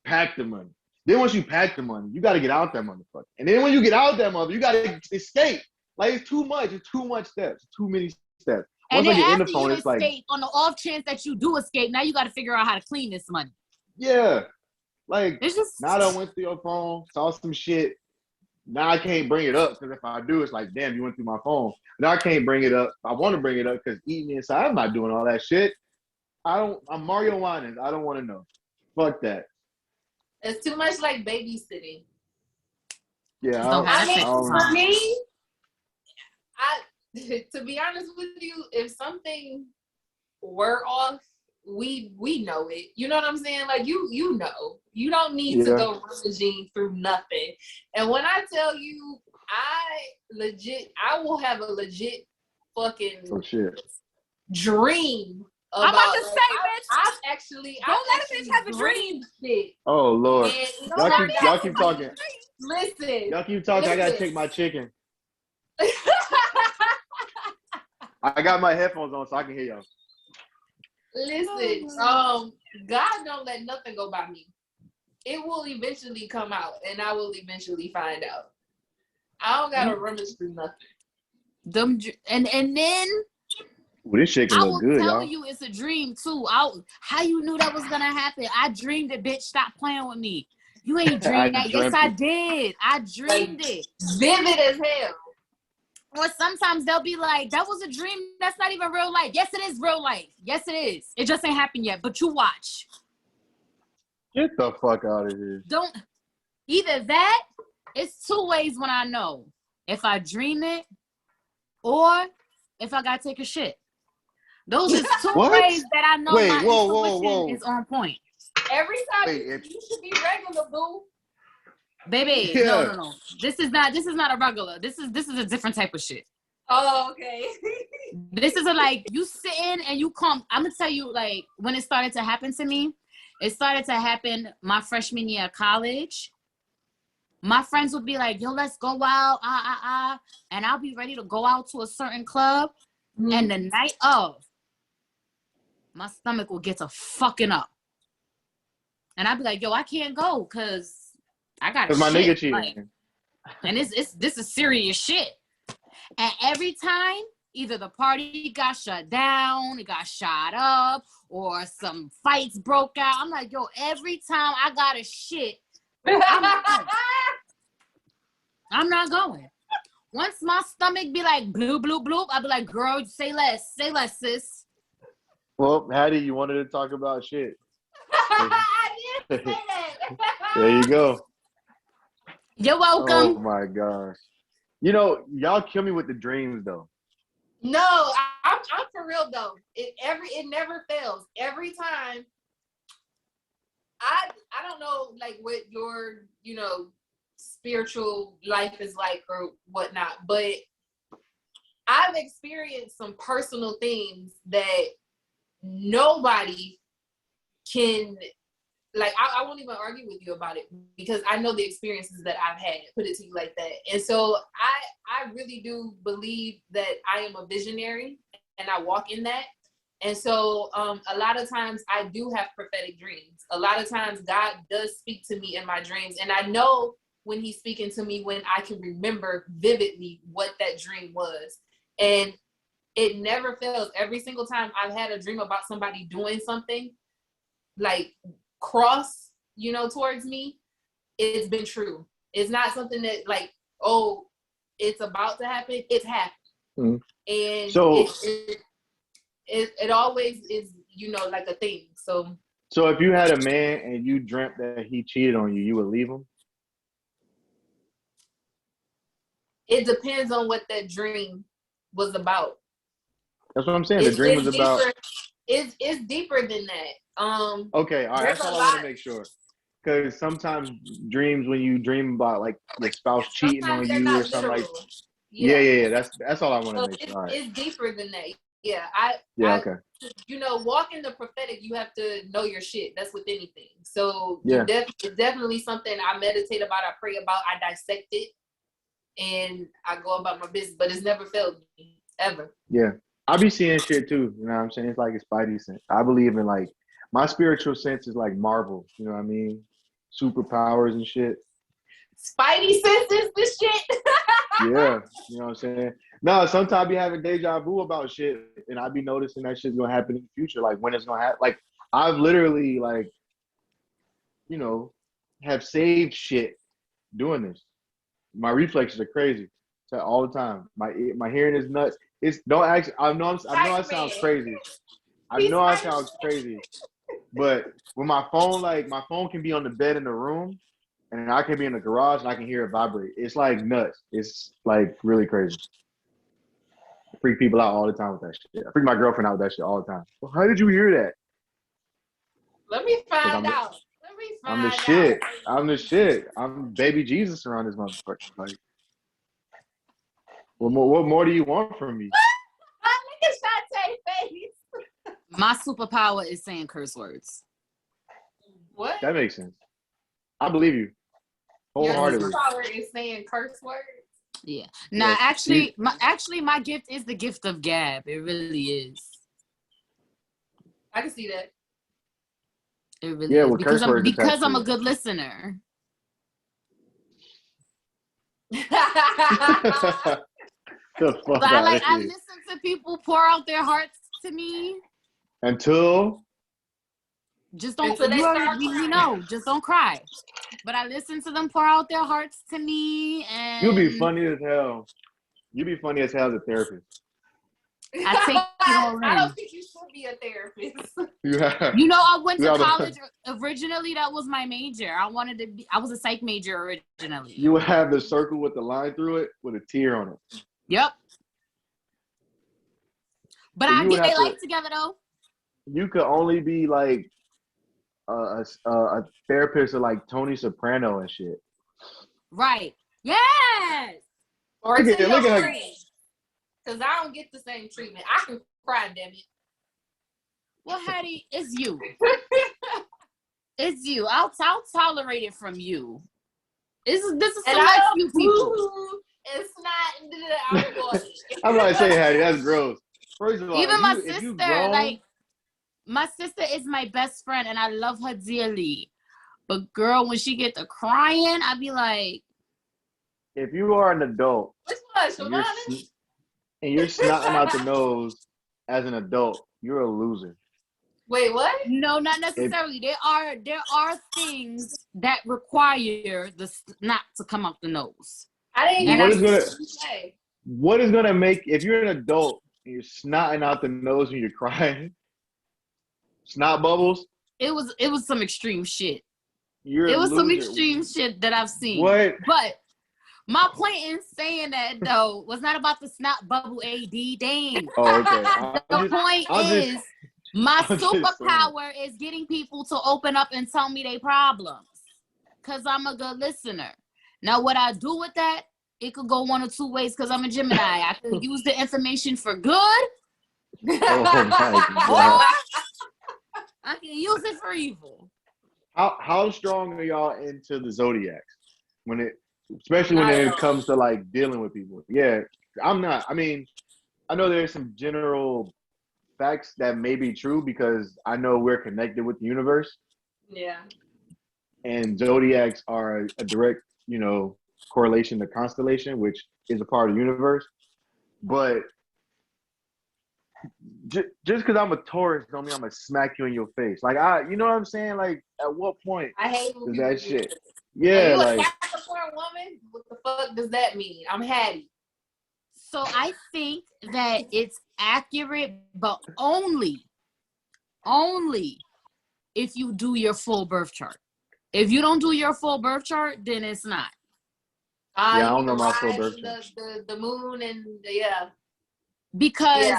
pack the money. Then once you pack the money, you got to get out that motherfucker. And then when you get out that motherfucker, you got to escape. Like, it's too much. It's too much steps. Too many steps. Once and then after you escape, on the off chance that you do escape, now you got to figure out how to clean this money. Yeah. Like, it's just, now I went through your phone, saw some shit. Now I can't bring it up because if I do, it's like, damn, you went through my phone. Now I can't bring it up. I want to bring it up because eating inside, I'm not doing all that shit. I'm Mario Winans. I don't want to know. Fuck that. It's too much like babysitting. Yeah. For me, to be honest with you, if something were off, we know it. You know what I'm saying? Like, you know. You don't need to go rummaging through nothing. And when I tell you, I will have a legit fucking dream about, I'm about to say, bitch. Don't let a bitch have a dream. Shit. Oh Lord. Y'all keep talking. Listen. Y'all keep talking. I gotta take my chicken. I got my headphones on so I can hear y'all. Listen, God don't let nothing go by me. It will eventually come out, and I will eventually find out. I don't gotta rummage through nothing. And then this shit can look good, y'all. I will tell you it's a dream too. How you knew that was gonna happen? I dreamed it, bitch. Stop playing with me. You ain't dreamed that. Yes, I did. I dreamed it. Vivid as hell. Or sometimes they'll be like, that was a dream. That's not even real life. Yes, it is real life. Yes, it is. It just ain't happened yet, but you watch. Get the fuck out of here. Either that, it's two ways when I know. If I dream it or if I gotta take a shit. Those are two ways that I know my intuition is on point. Every time you should be regular, boo. Baby, no. This is not a regular. This is a different type of shit. Oh, okay. This is you sitting and you come. I'm gonna tell you, like, when it started to happen to me, it started to happen my freshman year of college. My friends would be like, yo, let's go out, and I'll be ready to go out to a certain club, and the night of, my stomach will get to fucking up. And I'd be like, yo, I can't go because I got shit. My nigga cheating. And this is serious shit. And every time, either the party got shut down, it got shot up, or some fights broke out. I'm like, yo, every time I got a shit, I'm not going. Once my stomach be like bloop, bloop, bloop, I'll be like, girl, say less, sis. Well, Hattie, you wanted to talk about shit. I did say that. There you go. You're welcome. Oh my gosh. You know, y'all kill me with the dreams though. No, I'm for real though. It never fails. Every time. I don't know like what your spiritual life is like or whatnot, but I've experienced some personal things that nobody can, like, I won't even argue with you about it because I know the experiences that I've had, put it to you like that. And so I really do believe that I am a visionary and I walk in that. And so a lot of times I do have prophetic dreams. A lot of times God does speak to me in my dreams. And I know when he's speaking to me, when I can remember vividly what that dream was. And it never fails. Every single time I've had a dream about somebody doing something like cross, towards me, it's been true. It's not something that like, oh, it's about to happen. It's happened. Mm-hmm. And so it always is, like a thing. So if you had a man and you dreamt that he cheated on you, you would leave him? It depends on what that dream was about. That's what I'm saying. The dream was about. It's deeper than that. Okay, all right. That's all I want to make sure. Because sometimes dreams, when you dream about like your spouse cheating on you or something like. Yeah. That's all I want to make sure. All right. It's deeper than that. Yeah, okay. Walking the prophetic, you have to know your shit. That's with anything. So it's definitely something I meditate about, I pray about, I dissect it, and I go about my business. But it's never failed me, ever. Yeah. I be seeing shit too, you know what I'm saying? It's like a spidey sense. I believe in like, my spiritual sense is like Marvel, you know what I mean? Superpowers and shit. Spidey senses this shit? Yeah, you know what I'm saying? No, sometimes I be having deja vu about shit, and I be noticing that shit's gonna happen in the future, like when it's gonna happen. Like, I've literally, like, have saved shit doing this. My reflexes are crazy all the time. My hearing is nuts. I know it sounds crazy. I know I sound crazy, but when my phone can be on the bed in the room, and I can be in the garage and I can hear it vibrate. It's like nuts. It's like really crazy. I freak people out all the time with that shit. I freak my girlfriend out with that shit all the time. Well, how did you hear that? Let me find out. I'm the shit. I'm the shit. I'm baby Jesus around this motherfucker. Like, what more do you want from me? Look at Shantae's face. My superpower is saying curse words. What? That makes sense. I believe you. Wholeheartedly. Your superpower is saying curse words? Yeah. Nah, actually, my gift is the gift of gab. It really is. I can see that. It really is. Because I'm a good listener. I listen to people pour out their hearts to me. Just don't. Just don't cry. But I listen to them pour out their hearts to me, and you'll be funny as hell. You'll be funny as hell as a therapist. I take it all in. I don't think you should be a therapist. I went to college originally. That was my major. I was a psych major originally. You would have the circle with the line through it with a tear on it. Yep. But I get their life together though. You could only be like a therapist of like Tony Soprano and shit. Right. Yes. Or look at her. Because I don't get the same treatment. I can cry, damn it. Well, Hattie, it's you. It's you. I'll tolerate it from you. This is select few people. It's not. I'm about to say, Hattie, that's gross. First of all, even my sister, my sister is my best friend, and I love her dearly. But girl, when she get to crying, I be like, if you are an adult Which one, and you're snotting out the nose as an adult, you're a loser. Wait, what? No, not necessarily. There are things that require the snot to come out the nose. I didn't say. What is gonna make, if you're an adult and you're snotting out the nose when you're crying, snot bubbles? It was some extreme shit. It was some extreme shit that I've seen. What? But my point in saying that though was not about the snot bubble AD. Dang. Oh, okay. The point is, my superpower is getting people to open up and tell me their problems. Cause I'm a good listener. Now what I do with that, it could go one or two ways because I'm a Gemini. I could use the information for good. Oh my God. I can use it for evil. How strong are y'all into the Zodiacs? Especially when it comes to like dealing with people. Yeah, I'm not. I mean, I know there's some general facts that may be true because I know we're connected with the universe. Yeah. And Zodiacs are a direct, correlation to constellation, which is a part of the universe. But just because I'm a Taurus don't mean I'm gonna smack you in your face. Like you know what I'm saying? Like at what point I hate does that shit? Are Yeah, you like a Capricorn woman? What the fuck does that mean? I'm Hattie. So I think that it's accurate, but only if you do your full birth chart. If you don't do your full birth chart, then it's not. I don't know my full birth chart. The moon and because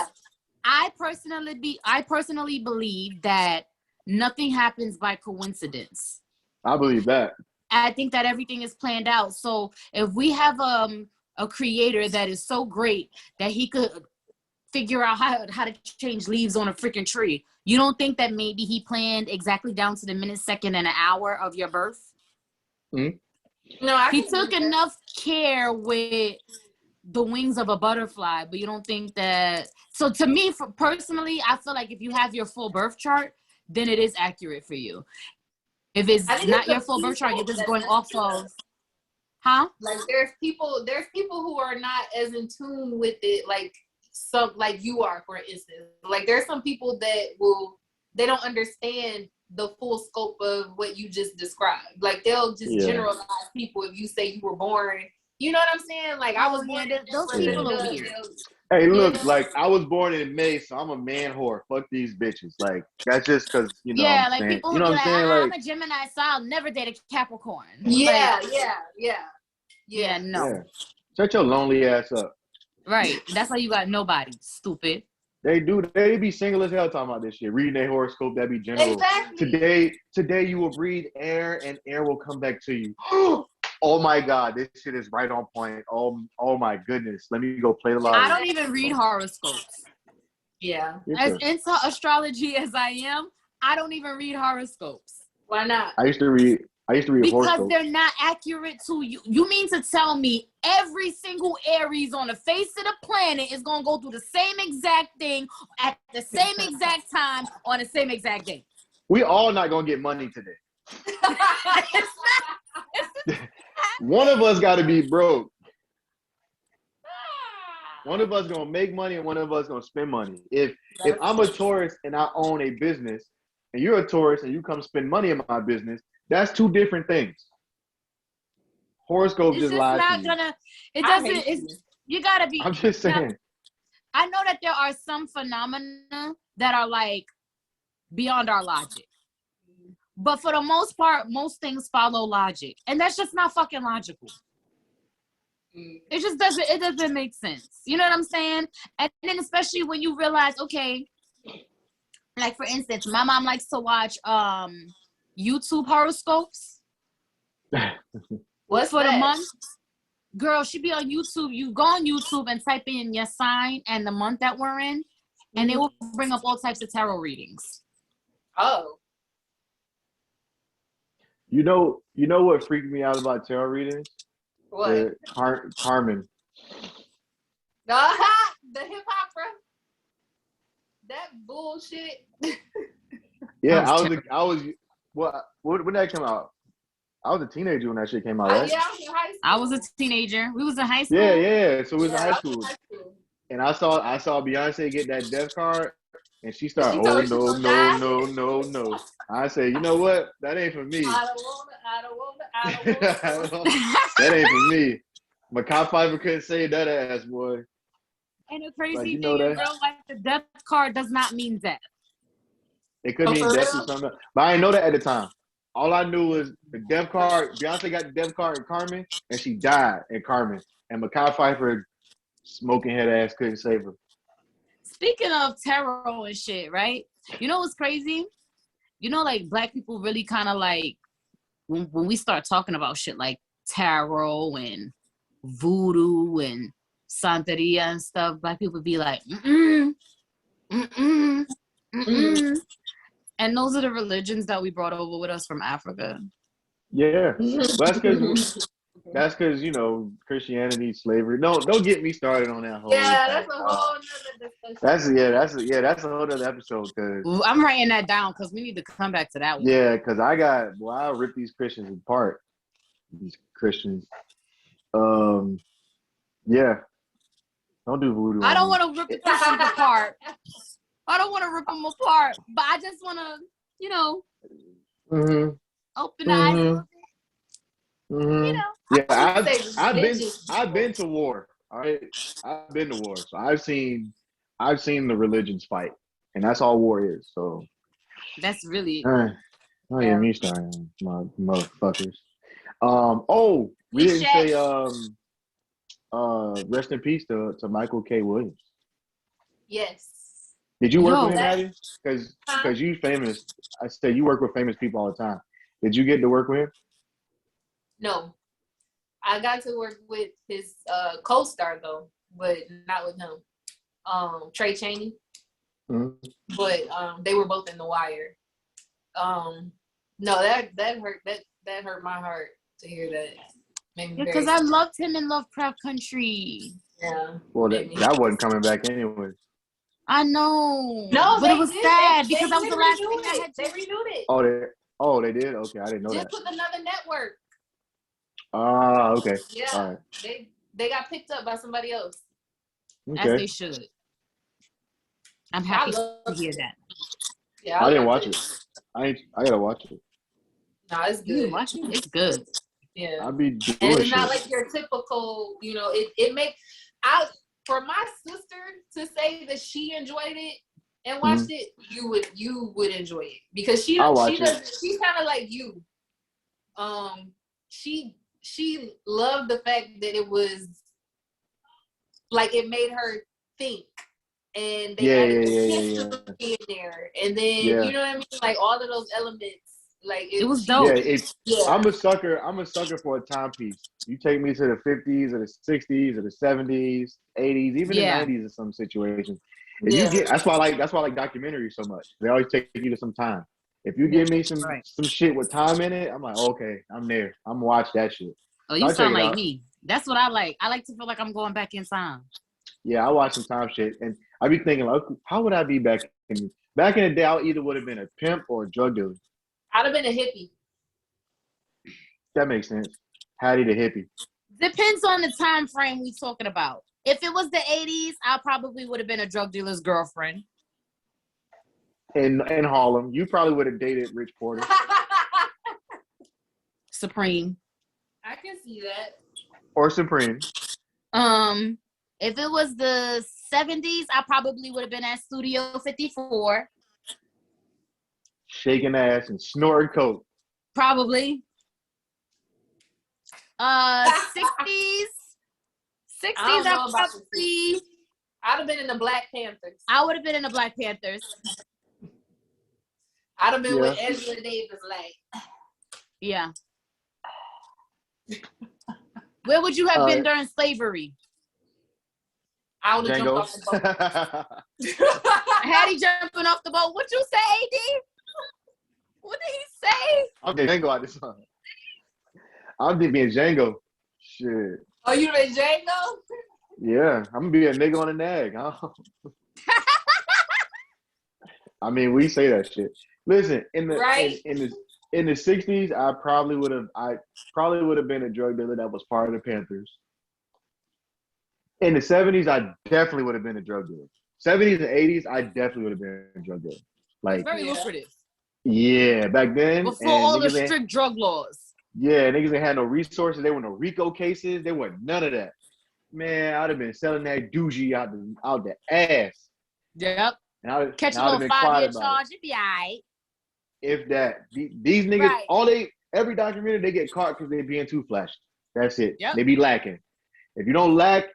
I personally believe that nothing happens by coincidence. I believe that. I think that everything is planned out. So if we have a creator that is so great that he could figure out how to change leaves on a freaking tree, you don't think that maybe he planned exactly down to the minute, second, and an hour of your birth? Mm-hmm. No, he took enough care with the wings of a butterfly, but you don't think that. So to me, personally, I feel like if you have your full birth chart, then it is accurate for you. If it's not your full birth chart, you're just going off of, like there's people who are not as in tune with it, like you are, for instance. Like there's some people that they don't understand the full scope of what you just described. Like they'll just generalize people if you say you were born. You know what I'm saying? Like I was born. Those people are weird. Hey, look, like I was born in May, so I'm a man whore. Fuck these bitches. Like that's just because Yeah, I'm like saying, people you know what I'm saying? I'm like a Gemini, so I'll never date a Capricorn. Yeah, no. Yeah. Shut your lonely ass up. Right. That's why you got nobody. Stupid. They be single as hell talking about this shit. Reading their horoscope, that be general. Exactly. Today you will breathe air and air will come back to you. Oh my God, this shit is right on point. Oh my goodness. Let me go play the lottery. I don't even read horoscopes. Yeah. As into astrology as I am, I don't even read horoscopes. Why not? I used to read because horoscopes. They're not accurate to you. You mean to tell me every single Aries on the face of the planet is going to go through the same exact thing at the same exact time on the same exact day? We all not going to get money today. One of us got to be broke. One of us going to make money and one of us going to spend money. If I'm a Taurus and I own a business and you're a Taurus and you come spend money in my business, that's two different things. Horoscope just lies to you. It doesn't. You gotta be. I'm just saying. Now, I know that there are some phenomena that are like beyond our logic, but for the most part, most things follow logic, and that's just not fucking logical. It just doesn't. It doesn't make sense. You know what I'm saying? And then especially when you realize, okay, like for instance, my mom likes to watch YouTube horoscopes. What's for that? The month? Girl, she be on YouTube. You go on YouTube and type in your sign and the month that we're in, and it will bring up all types of tarot readings. Oh. You know what freaked me out about tarot readings? What? Carmen. The hip hopper. That bullshit. Yeah, I was. What? When did that come out? I was a teenager when that shit came out, right? Yeah, I was in high school. I was a teenager. We was in high school. Yeah. So we was in high I was school. in high school. And I saw Beyonce get that death card, and she started, told oh, her she was gonna die. no. I said, you know what? That ain't for me. I don't want That ain't for me. Makai Pfeiffer couldn't save that ass, boy. And the crazy Like, you thing know in that? real life, the death card does not mean death. It could Oh, mean for death or real? something. But I didn't know that at the time. All I knew was the death card. Beyonce got the death card in Carmen, and she died in Carmen. And Makai Pfeiffer, smoking head ass, couldn't save her. Speaking of tarot and shit, right? You know what's crazy? You know, like Black people really kind of like when we start talking about shit like tarot and voodoo and Santeria and stuff, Black people be like, and those are the religions that we brought over with us from Africa. Yeah, but that's because you know Christianity, slavery. Don't get me started on that whole. Yeah, that's a whole nother discussion. That's a whole other episode. Cause I'm writing that down because we need to come back to that one. yeah, because I'll rip these Christians apart. These Christians, yeah, don't do voodoo. I don't want to rip the Christians apart. I don't want to rip them apart, but I just want to, you know, open the eyes a little bit. You know. Yeah, I've been to war. All right, I've been to war, so I've seen the religions fight, and that's all war is. So that's really. Oh yeah, me starting, my motherfuckers. We didn't say rest in peace to Michael K. Williams. Yes. Did you work with him, Abby? Because you famous. I said you work with famous people all the time. Did you get to work with him? No. I got to work with his co-star though, but not with him. Trey Chaney. Mm-hmm. But they were both in The Wire. No, that hurt. That hurt my heart to hear that. Yeah, because I loved him in Lovecraft Country. Yeah. Well, that wasn't coming back anyway. I know. No, but it was sad because that was the last thing I had. They renewed it. They did? Okay, I didn't know that. Just with another network. Okay. Yeah. All right. They got picked up by somebody else. Okay. As they should. I'm happy to hear that. Yeah, I didn't watch it. I gotta watch it. No, it's good. You watch it? It's good. Yeah. I'll be doing and it's shit. not like your typical, you know, it makes for my sister to say that she enjoyed it and watched it, you would enjoy it because she's kind of like you. She loved the fact that it was like it made her think, and they added history in there, and then you know what I mean, like all of those elements. Like it was dope. I'm a sucker for a timepiece. You take me to the 50s or the 60s or the 70s, 80s, even the 90s in some situations. You get that's why I like documentaries so much. They always take you to some time. If you give me some shit with time in it, I'm like, okay, I'm there. I'm gonna watch that shit. Oh, you sound like me. That's what I like. I like to feel like I'm going back in time. Yeah, I watch some time shit, and I be thinking, like, how would I be back in the day? I either would have been a pimp or a drug dealer. I'd have been a hippie. That makes sense. Hattie the hippie. Depends on the time frame we talking about. If it was the 80s, I probably would have been a drug dealer's girlfriend. In Harlem, you probably would have dated Rich Porter. Supreme. I can see that. Or Supreme. If it was the 70s, I probably would have been at Studio 54. Shaking ass and snorting coke. Probably. 60s. 60s, I probably. I'd have been in the Black Panthers. I would have been in the Black Panthers. I'd have been with Angela Davis, like. Yeah. Where would you have been during slavery? I would have jumped off the boat. Hattie jumping off the boat. What you say, AD? What did he say? I'm being Django out this song. I'm just being Django. Shit. Oh, you been Django? Yeah, I'm gonna be a nigga on a nag. Huh? I mean, we say that shit. Listen, in in the 60s, I probably would have been a drug dealer that was part of the Panthers. In the 70s, I definitely would have been a drug dealer. 70s and 80s, I definitely would have been a drug dealer. Like, very lucrative. Yeah, back then. Before all the strict drug laws. Yeah, niggas ain't had no resources. There were no RICO cases. There wasn't none of that. Man, I'd have been selling that doogie out the ass. Yep. Catch a little 5-year charge, it'd be all right. If that. These niggas, every documentary, they get caught because they being too flashy. That's it. Yep. They be lacking. If you don't lack,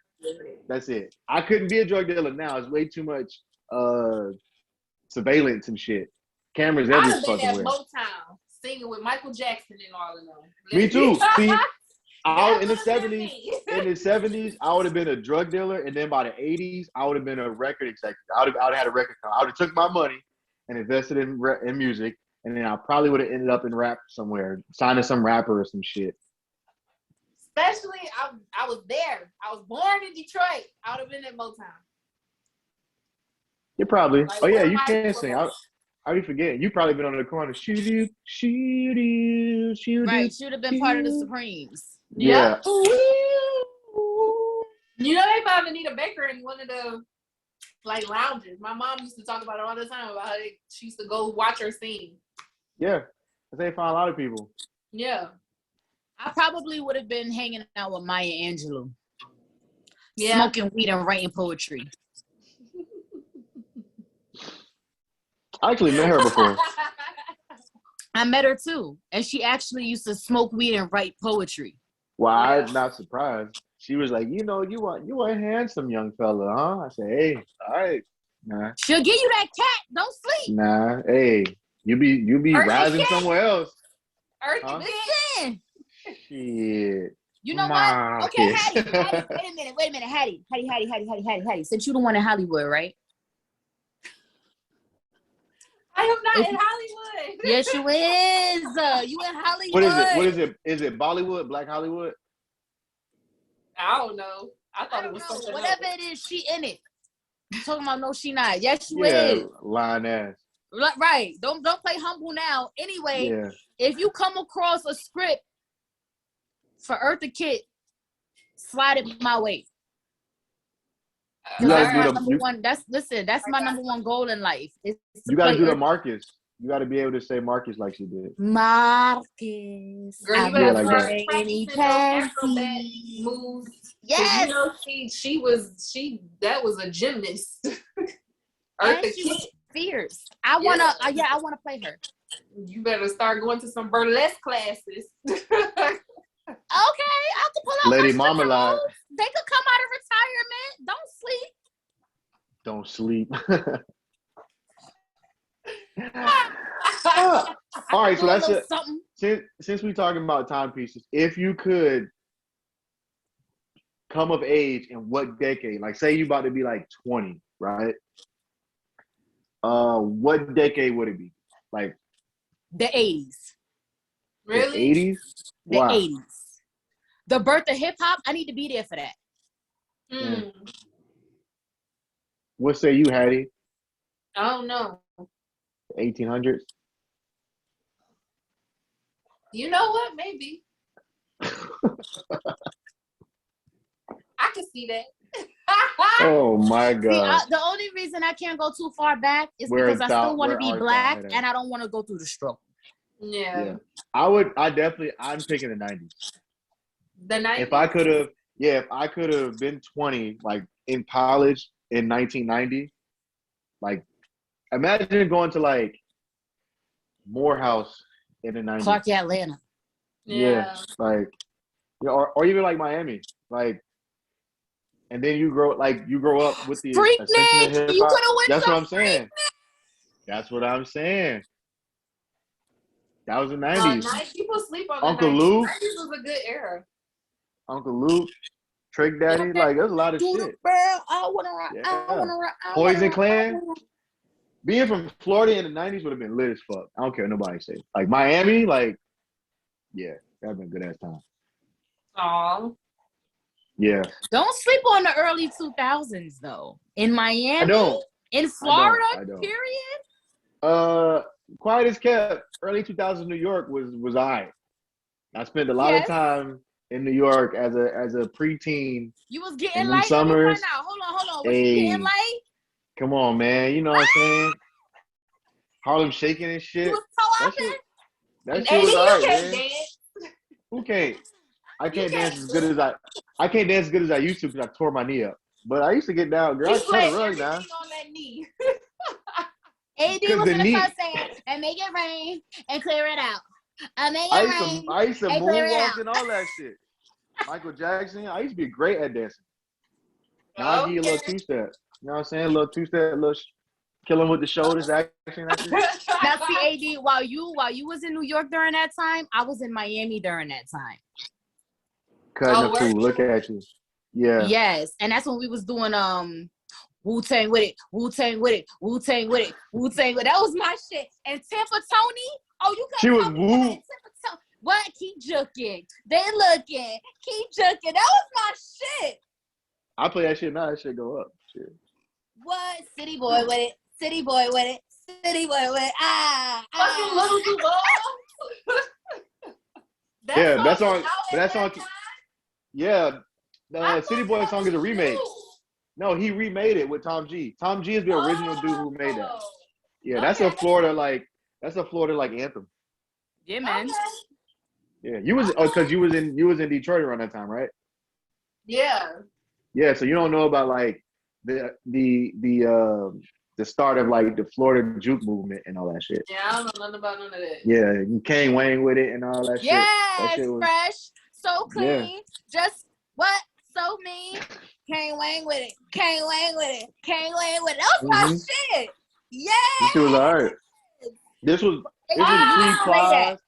that's it. I couldn't be a drug dealer now. It's way too much surveillance and shit. Cameras every fucking way. I'd have been at Motown singing with Michael Jackson and all of them. Me too. See, in the 70s, I would have been a drug dealer, and then by the 80s, I would have been a record executive. I would have had a record company. I would have took my money and invested in music, and then I probably would have ended up in rap somewhere, signing some rapper or some shit. Especially, I was there. I was born in Detroit. I would have been at Motown. You probably. Like, you can sing. I be forgetting. You probably been on the corner. Shoot. Right, should have been part of the Supremes. Yeah. You know, they probably need a baker in one of the lounges. My mom used to talk about it all the time about how she used to go watch her sing. Yeah, they find a lot of people. Yeah. I probably would have been hanging out with Maya Angelou. Yeah. Smoking weed and writing poetry. I actually met her before. I met her too. And she actually used to smoke weed and write poetry. Well, I'm not surprised. She was like, you a handsome young fella, huh? I said, hey, all right. Nah. She'll give you that cat. Don't sleep. Nah, hey, you be rising somewhere else. Huh? Listen. Shit. You know what? Okay, Hattie, wait a minute, Hattie. Since you're the one in Hollywood, right? I am not in Hollywood. Yes, you is. You in Hollywood. What is it? Is it Bollywood? Black Hollywood? I don't know. I thought it was something whatever else. It is, she in it. You talking about no, she not. Yes, you is. Lying ass. Right. Don't play humble now. Anyway, if you come across a script for Eartha Kitt, slide it my way. That's my number one goal in life. You gotta do the Marcus. You gotta be able to say Marcus like she did. Marcus. Girl, you better start practicing those acrobat moves. Yes. You know, that was a gymnast. Eartha Kitt. Fierce. I wanna play her. You better start going to some burlesque classes. Okay, I can pull out Lady Marmalade. They could come out of retirement. Don't sleep. All right, so that's it. Since we're talking about timepieces, if you could come of age in what decade? Like, say you about to be like 20, right? What decade would it be? Like the 80s. Really? The 80s? The 80s. The birth of hip hop, I need to be there for that. What say you, Hattie? I don't know. 1800s? You know what? Maybe. I can see that. Oh my God. See, the only reason I can't go too far back is because I still want to be black and I don't want to go through the struggle. Yeah. I'm picking the 90s. The 90s? If I could have been 20, like in college in 1990, like imagine going to like Morehouse in the 90s. Clark, Atlanta. Yeah. Like, or even like Miami, like. And then you grow up with the Freaknik! You could have went. That's what I'm saying. That's what I'm saying. That was the 90s. People sleep on Uncle the 90s. Luke. 90s was a good era. Uncle Luke, Trick Daddy, like there's a lot of shit. I wanna rock. Poison Clan. Being from Florida in the 90s would have been lit as fuck. I don't care what nobody say. Like Miami, like, yeah, that'd been a good ass time. Aww. Yeah. Don't sleep on the early 2000s though. In Miami, I don't. In Florida, I don't. period. quiet as kept. Early 2000s New York was alright. I spent a lot of time in New York as a preteen. You was getting in light. Summers. Hold on. Was you getting light? Come on, man. You know what I'm saying? Harlem shaking and shit. You was so out there. That shit was alright, man. Dance. Who can't? I can't dance as good as I can't dance as good as I used to because I tore my knee up. But I used to get down, girl. I cut a rug now. On that knee. AD was in the first saying, and make it rain and clear it out. I used to moonwalk and all that shit. Michael Jackson. I used to be great at dancing. Now I give you a little two-step. You know what I'm saying? A little two-step, kill him with the shoulders action. Now see, AD, while you was in New York during that time, I was in Miami during that time. Cutting the food. Look at you. Yeah. Yes, and that's when we was doing Wu-Tang with it, Wu-Tang with it, Wu-Tang with it, Wu-Tang with it. That was my shit. And Tampa Tony, she was woo. What? Keep juking. They looking. Keep juking. That was my shit. I play that shit now. That shit go up. Shit. What? City boy with it. City boy with it. City boy with it. Fucking little Duval. That's on. Yeah, the City Boy song is a remake. No, he remade it with Tom G. Tom G is the original dude who made that. Yeah, that's a Florida anthem. Yeah, man. Okay. Yeah, you was because you was in Detroit around that time, right? Yeah. Yeah, so you don't know about like the start of like the Florida juke movement and all that shit. Yeah, I don't know nothing about none of that. Yeah, Kane Wayne with it and all that shit. Yes, shit was fresh, so clean, yeah. Just what? So mean. Kane Wayne with it. Kane Wayne with it. Kane Wayne with it. That was my shit. Yeah. This shit was alright. This was pre-Plies.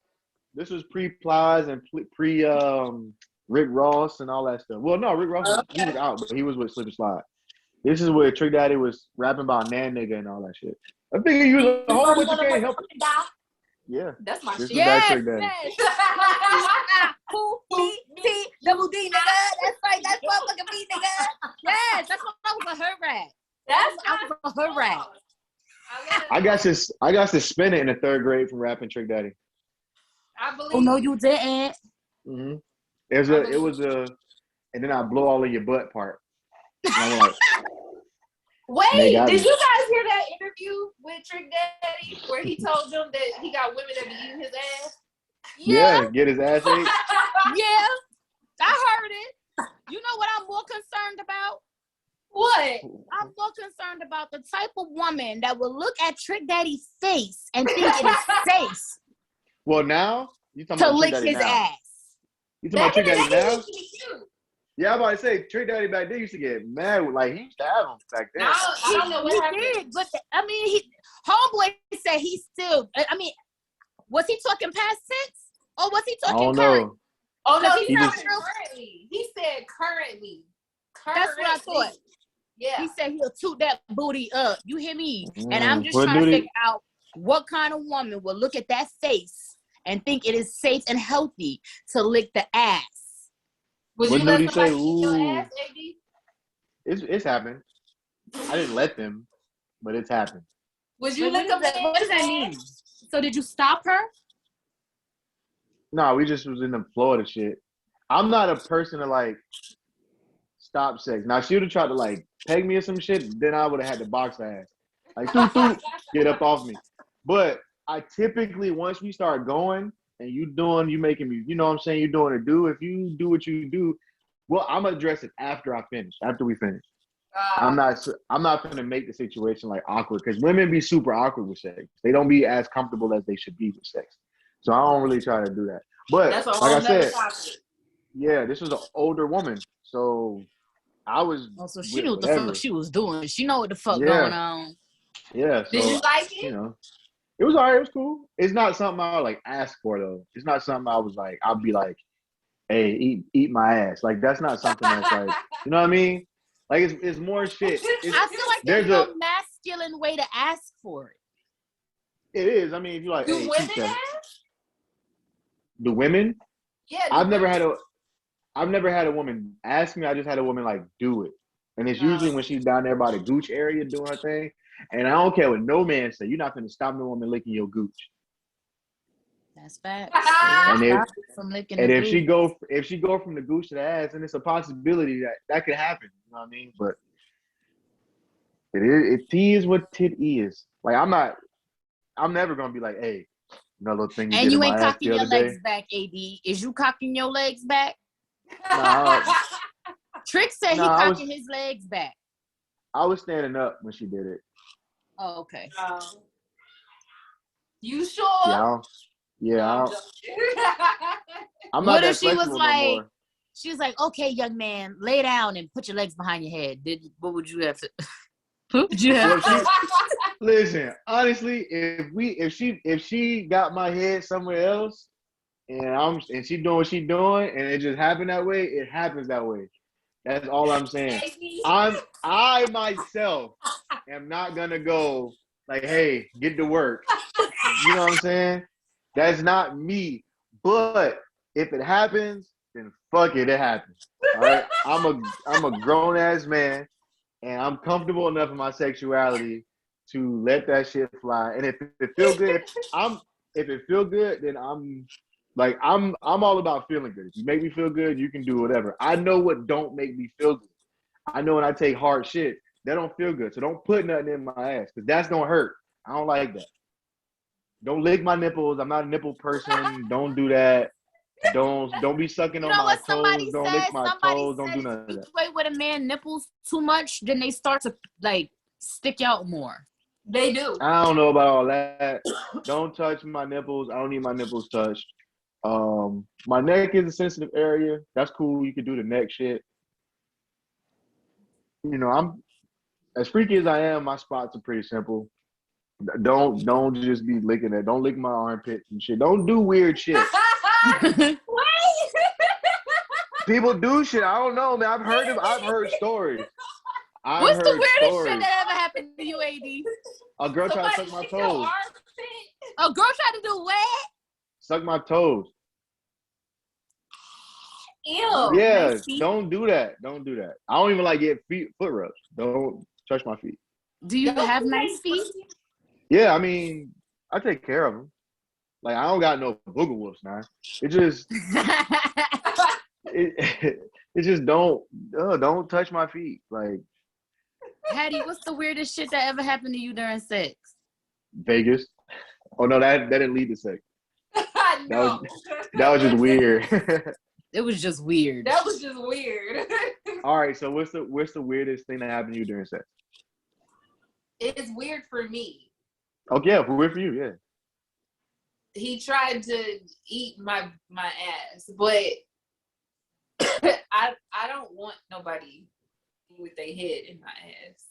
This was pre-Plies and pre Rick Ross and all that stuff. Well, no, Rick Ross he was out, but he was with Slip and Slide. This is where Trick Daddy was rapping about Nan Nigga and all that shit. I figured you was a whole bunch of can't help it. Yeah. That's my shit. Yes, Trick Daddy. T double D nigga. That's right. That's motherfucking me, nigga. Yes, that's what I was a hood rat. I was a hood rat. I got suspended in the 3rd grade from rapping Trick Daddy. I believe. Oh no, you didn't. Mm-hmm. It was a, and then I blow all of your butt part. And I'm like, wait, did you guys hear that interview with Trick Daddy where he told them that he got women that be eating his ass? Yeah, get his ass ate. Yeah, I heard it. You know what I'm more concerned about? What? I'm more concerned about the type of woman that will look at Trick Daddy's face and think it is safe. Well, now you talking about lick Trick Daddy his now. ass. You talking about Trick Daddy now? Yeah, I'm about to say Trick Daddy back then used to get mad. Like he used to have him back then. I don't know what happened. Did, but I mean, homeboy said he still. I mean, was he talking past tense or was he talking current? Oh no, he said currently. He said currently. That's what I thought. Yeah. He said he'll toot that booty up. You hear me? And I'm just what trying to booty? figure out what kind of woman will look at that face and think it is safe and healthy to lick the ass. Would what you let he somebody say? eat your ass, AD? It's happened. I didn't let them, but it's happened. Would you lick What does that mean? So did you stop her? No, we just was in the Florida shit. I'm not a person to like stop sex. Now, if she would have tried to like peg me or some shit, then I would have had to box her ass. Like, get up off me. But I typically, once we start going and you making me, you know what I'm saying, you're doing a do. If you do what you do, well, I'm gonna address it after we finish. I'm not gonna make the situation like awkward because women be super awkward with sex. They don't be as comfortable as they should be with sex. So I don't really try to do that. But that's like I said, yeah, this was an older woman. So I was. Oh, so she knew what the fuck she was doing. She know what the fuck going on. Yeah. So, did you like it? You know, it was alright. It was cool. It's not something I would like ask for though. It's not something I was like. I'd be like, hey, eat my ass. Like that's not something that's like. You know what I mean? Like it's more shit. I feel like there's no masculine way to ask for it. It is. I mean, if you like, do hey, women ask? The women? Yeah. I've never had a woman ask me. I just had a woman like do it, and it's usually when she's down there by the gooch area doing her thing. And I don't care what no man say. You're not gonna stop no woman licking your gooch. That's facts. And if she gooch. go from the gooch to the ass, then it's a possibility that could happen. You know what I mean? But it is what it is. Like I'm never gonna be like, hey, another little thing you and did you in ain't my ass cocking the your other day. legs back, AD. Is you cocking your legs back? Nah, Trick said he cocking his legs back. I was standing up when she did it. Oh, okay. You sure? Yeah. I'm not what that if she was flexible like, no more. she was like, okay, young man, lay down and put your legs behind your head. What would you have to? What would you have to? Listen, honestly, if she got my head somewhere else, and she doing what she doing, and it just happened that way, it happens that way. That's all I'm saying. I myself am not gonna go like, hey, get to work. You know what I'm saying? That's not me. But if it happens, then fuck it, it happens. All right. I'm a grown ass man, and I'm comfortable enough in my sexuality to let that shit fly. And if it feel good, if it feel good, then I'm all about feeling good. If you make me feel good, you can do whatever. I know what don't make me feel good. I know when I take hard shit, that don't feel good. So don't put nothing in my ass, because that's gonna hurt. I don't like that. Don't lick my nipples. I'm not a nipple person. Don't do that. Don't be sucking on my toes. Don't lick my toes. Don't do none of that. If you play with a man nipples too much, then they start to like stick out more. They do. I don't know about all that. Don't touch my nipples. I don't need my nipples touched. My neck is a sensitive area. That's cool. You can do the neck shit. You know, I'm as freaky as I am. My spots are pretty simple. Don't just be licking it. Don't lick my armpits and shit. Don't do weird shit. People do shit. I don't know, man. I've heard stories. What's the weirdest shit that ever happened to you, AD? A girl tried to suck my toes. A girl tried to do what? Suck my toes. Ew. Yeah, don't do that. Don't do that. I don't even like get foot rubs. Don't touch my feet. Do you have nice feet? Yeah, I mean, I take care of them. Like, I don't got no booger wolves now. It just, it just don't touch my feet. Like, Hattie, what's the weirdest shit that ever happened to you during sex? Vegas. Oh no, that didn't lead to sex. No. That was just weird. It was just weird. That was just weird. All right, so what's the weirdest thing that happened to you during sex? It's weird for me. Okay, yeah, weird for you, yeah. He tried to eat my ass, but I don't want nobody with their head in my ass.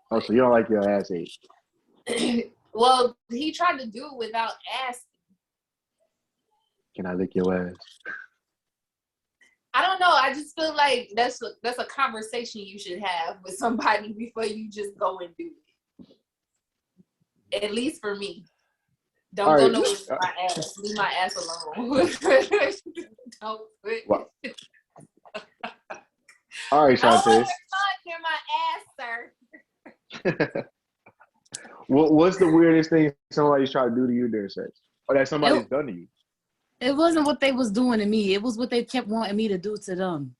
Oh, so you don't like your ass ate? Well, he tried to do it without asking. Can I lick your ass? I don't know. I just feel like that's a conversation you should have with somebody before you just go and do it. At least for me. Don't go nowhere with my ass. Leave my ass alone. Don't put it. All right, Shantae. No, near my ass, sir. What's the weirdest thing somebody's tried to do to you during sex? Or that somebody's done to you? It wasn't what they was doing to me. It was what they kept wanting me to do to them.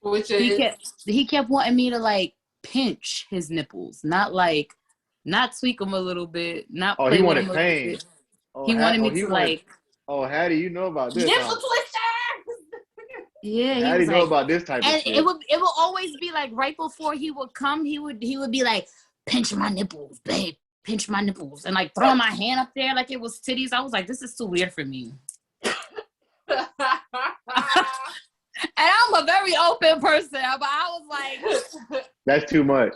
Which is? He kept wanting me to like pinch his nipples, not tweak them a little bit, not play he with wanted them pain. He wanted me to like. Oh, Hattie, you know about this? Nipple twister. Yeah, Hattie know about this type of shit. And it would always be like right before he would come, he would be like, pinch my nipples, babe, pinch my nipples, and like throwing my hand up there like it was titties. I was like, this is too weird for me. And I'm a very open person, but I was like, that's too much.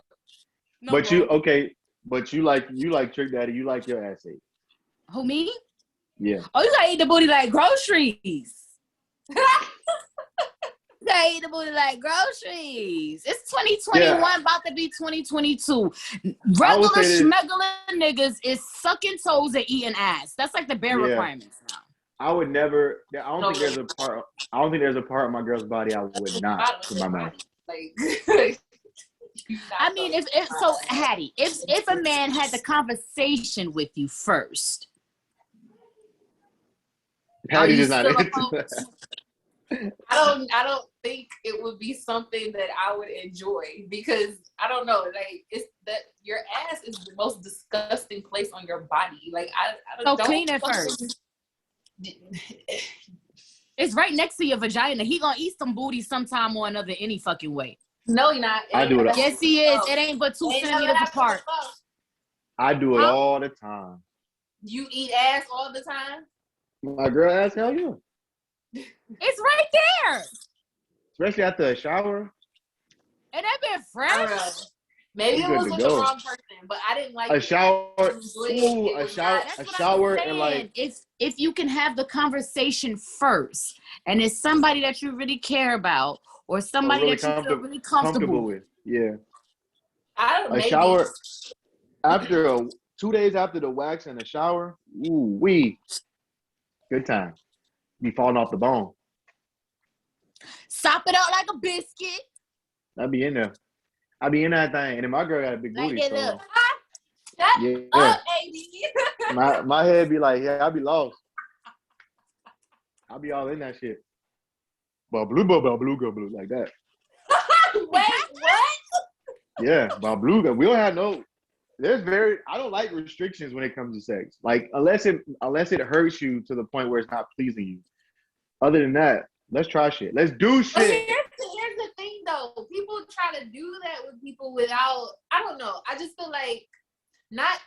No, but you like Trick Daddy. You like your ass ate. Who, me? Yeah. Oh, you gotta eat the booty like groceries. You gotta eat the booty like groceries. It's 2021, about to be 2022. Regular schmegular niggas is sucking toes and eating ass. That's like the bare requirements now. I would never. I don't think there's a part of my girl's body I would not put my mouth. Like, I mean, if so, Hattie, if a man had the conversation with you first, Patty does not. I don't think it would be something that I would enjoy because I don't know, like it's that your ass is the most disgusting place on your body. Like I don't clean it first. It's right next to your vagina. He gonna eat some booty sometime or another any fucking way. No, you're not. I do it. Yes, he is. It ain't but 2 centimeters apart. I do it all the time. You eat ass all the time? My girl ass, hell yeah. It's right there. Especially after a shower. And that been fresh. Maybe it was with the wrong person, but I didn't like a shower. Ooh, a shower, and like if you can have the conversation first, and it's somebody that you really care about, or somebody really that you feel really comfortable with. Yeah. Shower after 2 days after the wax and the shower. Ooh wee. Good time. Be falling off the bone. Sop it out like a biscuit. I be in there. I be in that thing, and then my girl got a big booty. Like so, Shut up, baby. my head be like, yeah, I be lost. I be all in that shit. Blue, like that. Wait, what? Yeah, Babluga. We don't have no. I don't like restrictions when it comes to sex. Like unless it hurts you to the point where it's not pleasing you. Other than that, let's try shit. Let's do shit. But here's the thing though. People try to do that with people without, I don't know. I just feel like not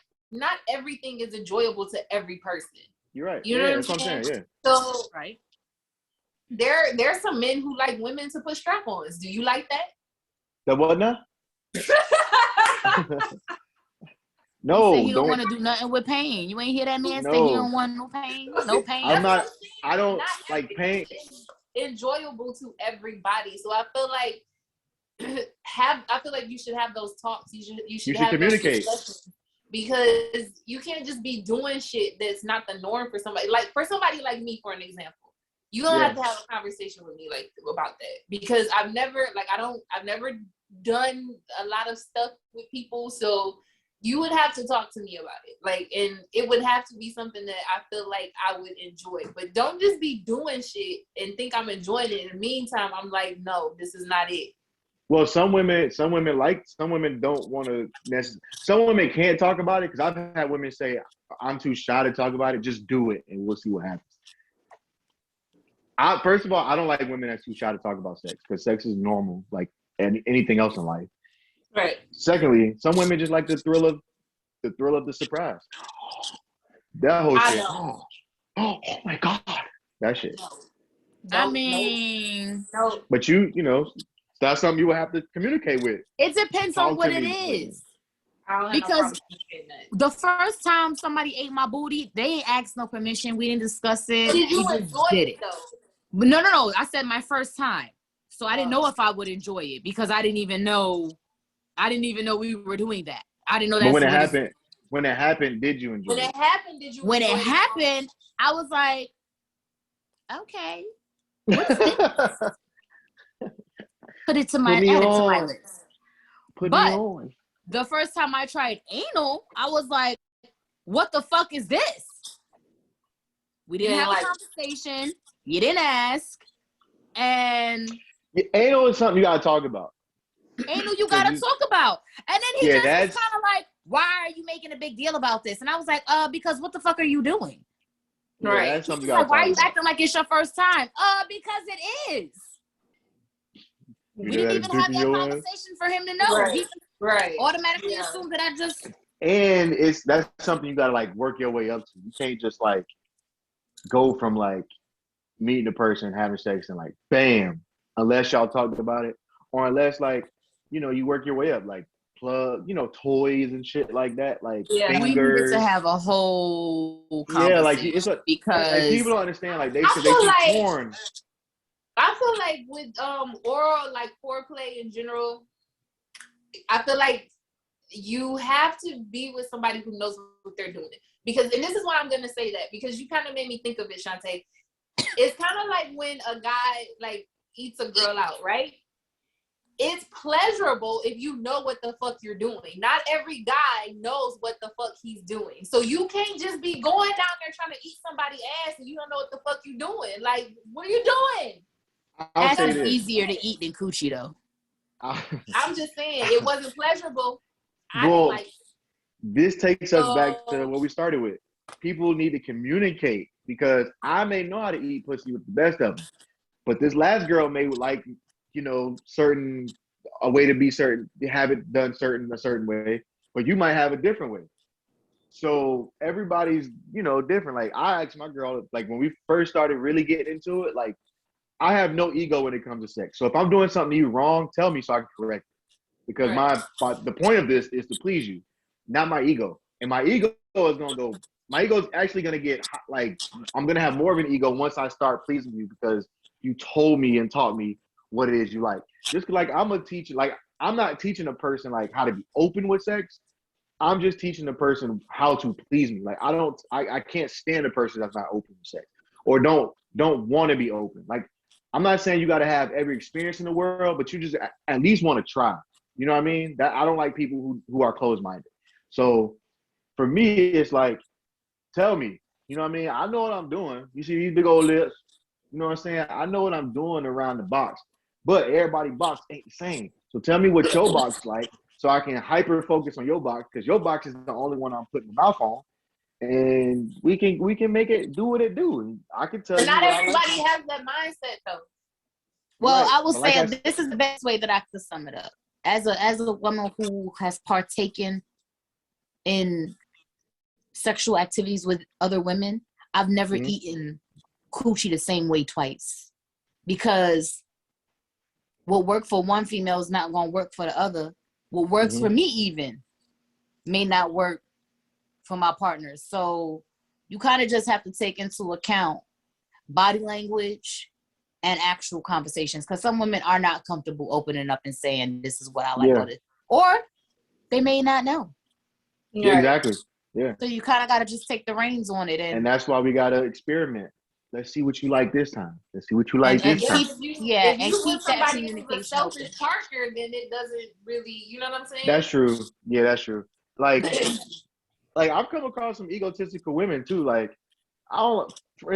everything is enjoyable to every person. You're right. You know what I'm saying? Yeah. So right. There's some men who like women to put strap-ons. Do you like that? The what now? No, he don't want to do nothing with pain. You ain't hear that man say he don't want no pain. No pain. I don't like pain. Enjoyable to everybody. So I feel like you should have those talks. You should have communicate. Because you can't just be doing shit that's not the norm for somebody. Like for somebody like me, for an example, you don't have to have a conversation with me like about that because I've never done a lot of stuff with people. So you would have to talk to me about it. Like, and it would have to be something that I feel like I would enjoy. But don't just be doing shit and think I'm enjoying it. In the meantime, I'm like, no, this is not it. Well, some women don't want to necessarily. Some women can't talk about it because I've had women say, "I'm too shy to talk about it. Just do it, and we'll see what happens." First of all, I don't like women that's too shy to talk about sex because sex is normal, like anything else in life. Right. Secondly, some women just like the thrill of the surprise. That whole shit. Oh my god, that shit. No. But you know. That's something you will have to communicate with. It depends on what it is. Because the first time somebody ate my booty, they ain't asked no permission. We didn't discuss it. Did you enjoy it though? But no. I said my first time. So I didn't know if I would enjoy it because I didn't even know we were doing that. I didn't know that. But when it happened, did you enjoy it? When it happened, I was like, okay. What's this? Put it to my lips. But the first time I tried anal, I was like, what the fuck is this? We didn't have a conversation. You didn't ask. And anal is something you gotta talk about. Anal you gotta talk about. And then he just was kind of like, why are you making a big deal about this? And I was like, because what the fuck are you doing? Right. That's something like, why are you acting like it's your first time? Because it is. We didn't even have that conversation for him to know. Right. He automatically assumed that I just. And that's something you gotta like work your way up to. You can't just like go from like meeting a person, having sex, and like bam, unless y'all talked about it, or unless like you work your way up, like plug, toys and shit like that, like fingers. We needed to have a whole conversation because like, people don't understand like they keep porn. I feel like with oral, like foreplay in general, I feel like you have to be with somebody who knows what they're doing. Because, and this is why I'm gonna say that, because you kind of made me think of it, Shantae. It's kind of like when a guy like eats a girl out, right? it's pleasurable if you know what the fuck you're doing. Not every guy knows what the fuck he's doing. So you can't just be going down there trying to eat somebody's ass and you don't know what the fuck you're doing. Like, what are you doing? Ass is easier to eat than coochie, though. I'm just saying, it wasn't pleasurable. Well, this takes us back to what we started with. People need to communicate, because I may know how to eat pussy with the best of them, but this last girl may like, you know, a way to be certain, have it done a certain way, but you might have a different way. So everybody's, you know, different. Like, I asked my girl, like, when we first started really getting into it, like, I have no ego when it comes to sex. So if I'm doing something to you wrong, tell me so I can correct it. Because the point of this is to please you, not my ego. And my ego is going to go, my ego is actually going to get, like, I'm going to have more of an ego once I start pleasing you, because you told me and taught me what it is you like. Just like I'm a teacher, like, I'm not teaching a person like how to be open with sex. I'm just teaching the person how to please me. Like, I can't stand a person that's not open with sex or don't want to be open. Like, I'm not saying you got to have every experience in the world, but you just at least want to try. You know what I mean? That I don't like people who are closed-minded. So for me, it's like, tell me. You know what I mean? I know what I'm doing. You see these big old lips. You know what I'm saying? I know what I'm doing around the box. But everybody's box ain't the same. So tell me what your box is like, so I can hyper focus on your box, because your box is the only one I'm putting my mouth on. And we can make it do what it do. And I can tell but you. Not everybody has that mindset though. Well, right. I will say this is the best way that I could sum it up. As a woman who has partaken in sexual activities with other women, I've never eaten coochie the same way twice, because what worked for one female is not going to work for the other. What works for me even may not work for my partners. So you kind of just have to take into account body language and actual conversations, because some women are not comfortable opening up and saying, this is what I like, or they may not know. Yeah, exactly. Yeah. So you kind of got to just take the reins on it. And that's why we got to experiment. Let's see what you like this time. Let's see what you like this time. If you keep that communication selfish partner, then it doesn't really, you know what I'm saying? That's true. Yeah, that's true. Like I've come across some egotistical women too. Like, for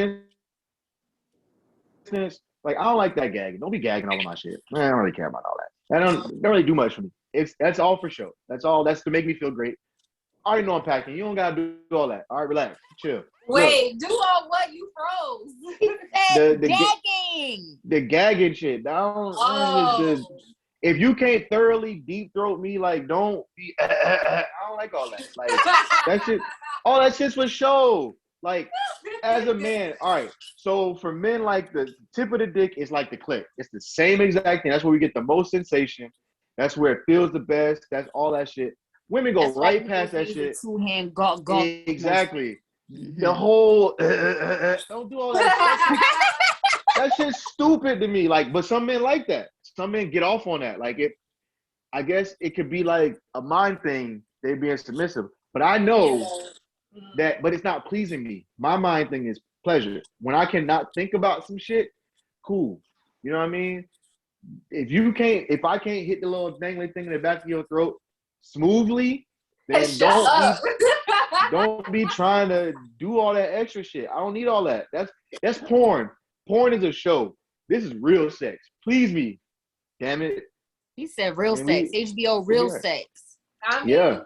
instance, like, I don't like that gagging. Don't be gagging all of my shit. Man, I don't really care about all that. That don't really do much for me. That's all for show. That's all. That's to make me feel great. I already know I'm packing. You don't gotta do all that. All right, relax, chill. Wait, do all what? You froze. The gagging. The gagging shit. If you can't thoroughly deep throat me, like, don't be. I don't like all that. Like, that shit. All that shit's for show. Like, as a man, all right. So for men, like, the tip of the dick is like the clit. It's the same exact thing. That's where we get the most sensation. That's where it feels the best. That's all that shit. Women go right past that shit. Two-hand Exactly. The whole don't do all that. That shit's stupid to me. Like, but some men like that. Some men get off on that. Like, I guess it could be like a mind thing. They being submissive, but I know that. But it's not pleasing me. My mind thing is pleasure. When I cannot think about some shit, cool. You know what I mean? If I can't hit the little dangling thing in the back of your throat smoothly, then don't be trying to do all that extra shit. I don't need all that. That's porn. Porn is a show. This is real sex. Please me. Damn it. He said real sex. HBO real sex. I mean,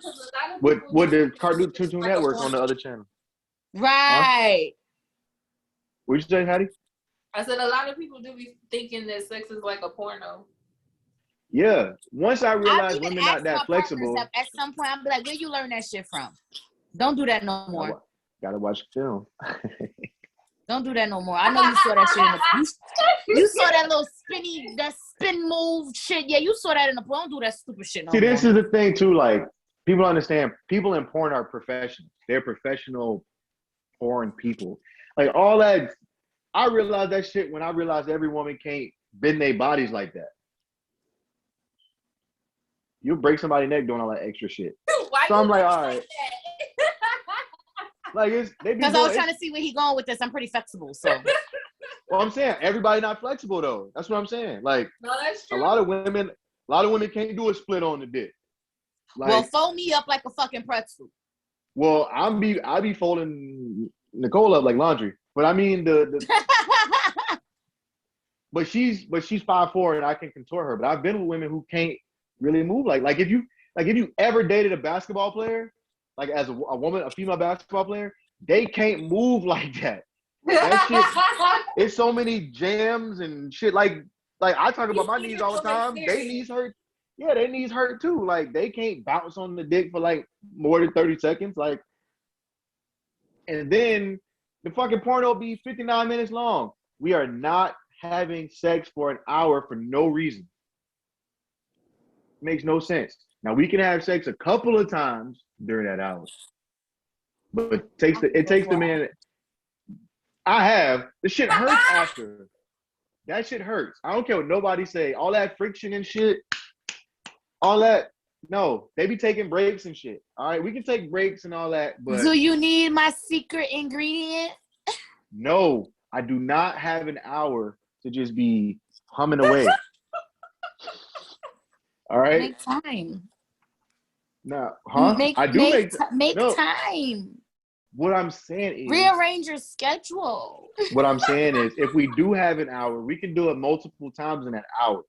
with the Cartoon Network on the other channel. Right. Huh? What'd you say, Hattie? I said a lot of people do be thinking that sex is like a porno. Yeah. Once I realized women not that flexible. At some point, I'm like, where you learn that shit from? Don't do that no more. Gotta watch film. Don't do that no more. I know you saw that shit you saw that little spin move shit. Yeah, you saw that in the porn. Don't do that stupid shit no more. See, this is the thing too. Like, people understand. People in porn are professionals. They're professional porn people. Like, all that. I realized that shit when I realized every woman can't bend their bodies like that. You'll break somebody's neck doing all that extra shit. So I'm like, all right. Like, because I was trying to see where he going with this. I'm pretty flexible, so. Well, I'm saying everybody not flexible though. That's what I'm saying. Like, no, that's true. A lot of women A lot of women can't do a split on the dick. Like, well, fold me up like a fucking pretzel. Well, I be folding Nicole up like laundry. But I mean but she's 5'4" and I can contort her. But I've been with women who can't really move like if you ever dated a basketball player, like as a female basketball player, they can't move like that. That shit, it's so many jams and shit. Like I talk about my knees all the time. They knees hurt. Yeah, their knees hurt too. Like they can't bounce on the dick for like more than 30 seconds. Like, and then the fucking porno be 59 minutes long. We are not having sex for an hour for no reason. Makes no sense. Now we can have sex a couple of times during that hour, but it takes the man. I have the shit hurts after. That shit hurts. I don't care what nobody say. All that friction and shit. All that. No, they be taking breaks and shit. All right, we can take breaks and all that, but do you need my secret ingredient? No, I do not have an hour to just be humming away. All right. Make time. No, huh? I do make time. What I'm saying is rearrange your schedule. What I'm saying is if we do have an hour, we can do it multiple times in that hour.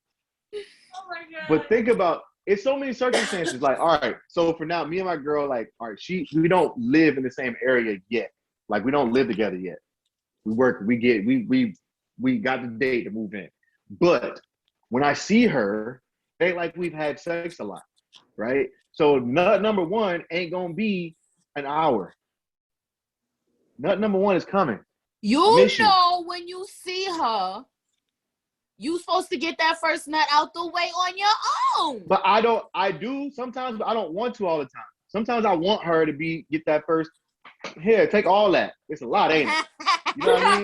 Oh my God. But think about it's so many circumstances. Like, all right, so for now, me and my girl, like, all right, we don't live in the same area yet. Like, we don't live together yet. We work, we got the date to move in. But when I see her, it ain't like we've had sex a lot, right? So nut number one ain't gonna be an hour. Nut number one is coming. You know when you see her, you supposed to get that first nut out the way on your own. But I do sometimes, but I don't want to all the time. Sometimes I want her to get that first, here, take all that. It's a lot, ain't it? You know what I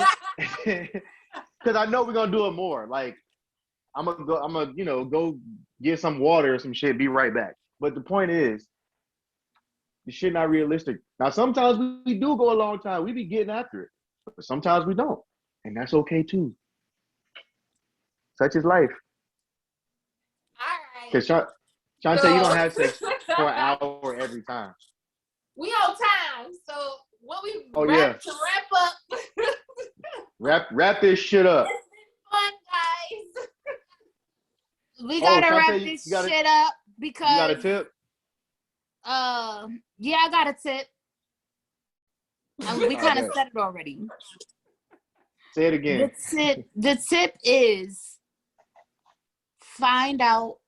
mean? Because I know we're gonna do it more. Like, I'm gonna go get some water or some shit, be right back. But the point is, the shit not realistic. Now, sometimes we do go a long time. We be getting after it. But sometimes we don't. And that's okay too. Such is life. All right. Because Shantae, you don't have sex for an hour every time. We on time. So what we to wrap up. wrap this shit up. It's been fun, guys. We gotta Shantae, wrap this shit up because you got a tip? Yeah, I got a tip. We kind of said it already. Say it again. The tip is find out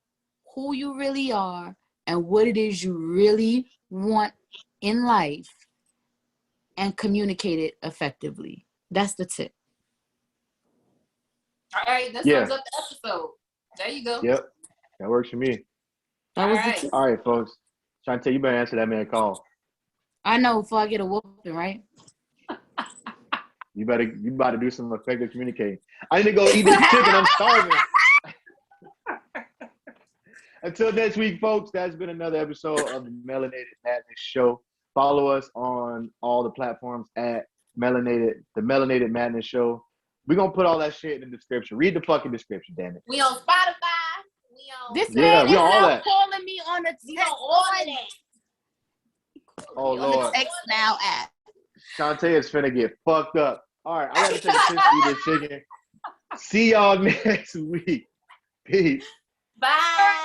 who you really are and what it is you really want in life and communicate it effectively. That's the tip. All right, that sums up the episode. There you go. Yep, that works for me. That was the tip. All right, folks. Shantae, you better answer that man call. I know before I get a whooping, right? You about to do some effective communicating. I need to go eat this chicken. I'm starving. Until next week, folks, that's been another episode of the Melanated Madness Show. Follow us on all the platforms at the Melanated Madness Show. We're going to put all that shit in the description. Read the fucking description, damn it. We on Spotify. We on... This man is now calling me on the text. Oh, Lord. On the text now app. Shantae is finna get fucked up. All right, I got to take a piss to eat this chicken. See y'all next week. Peace. Bye.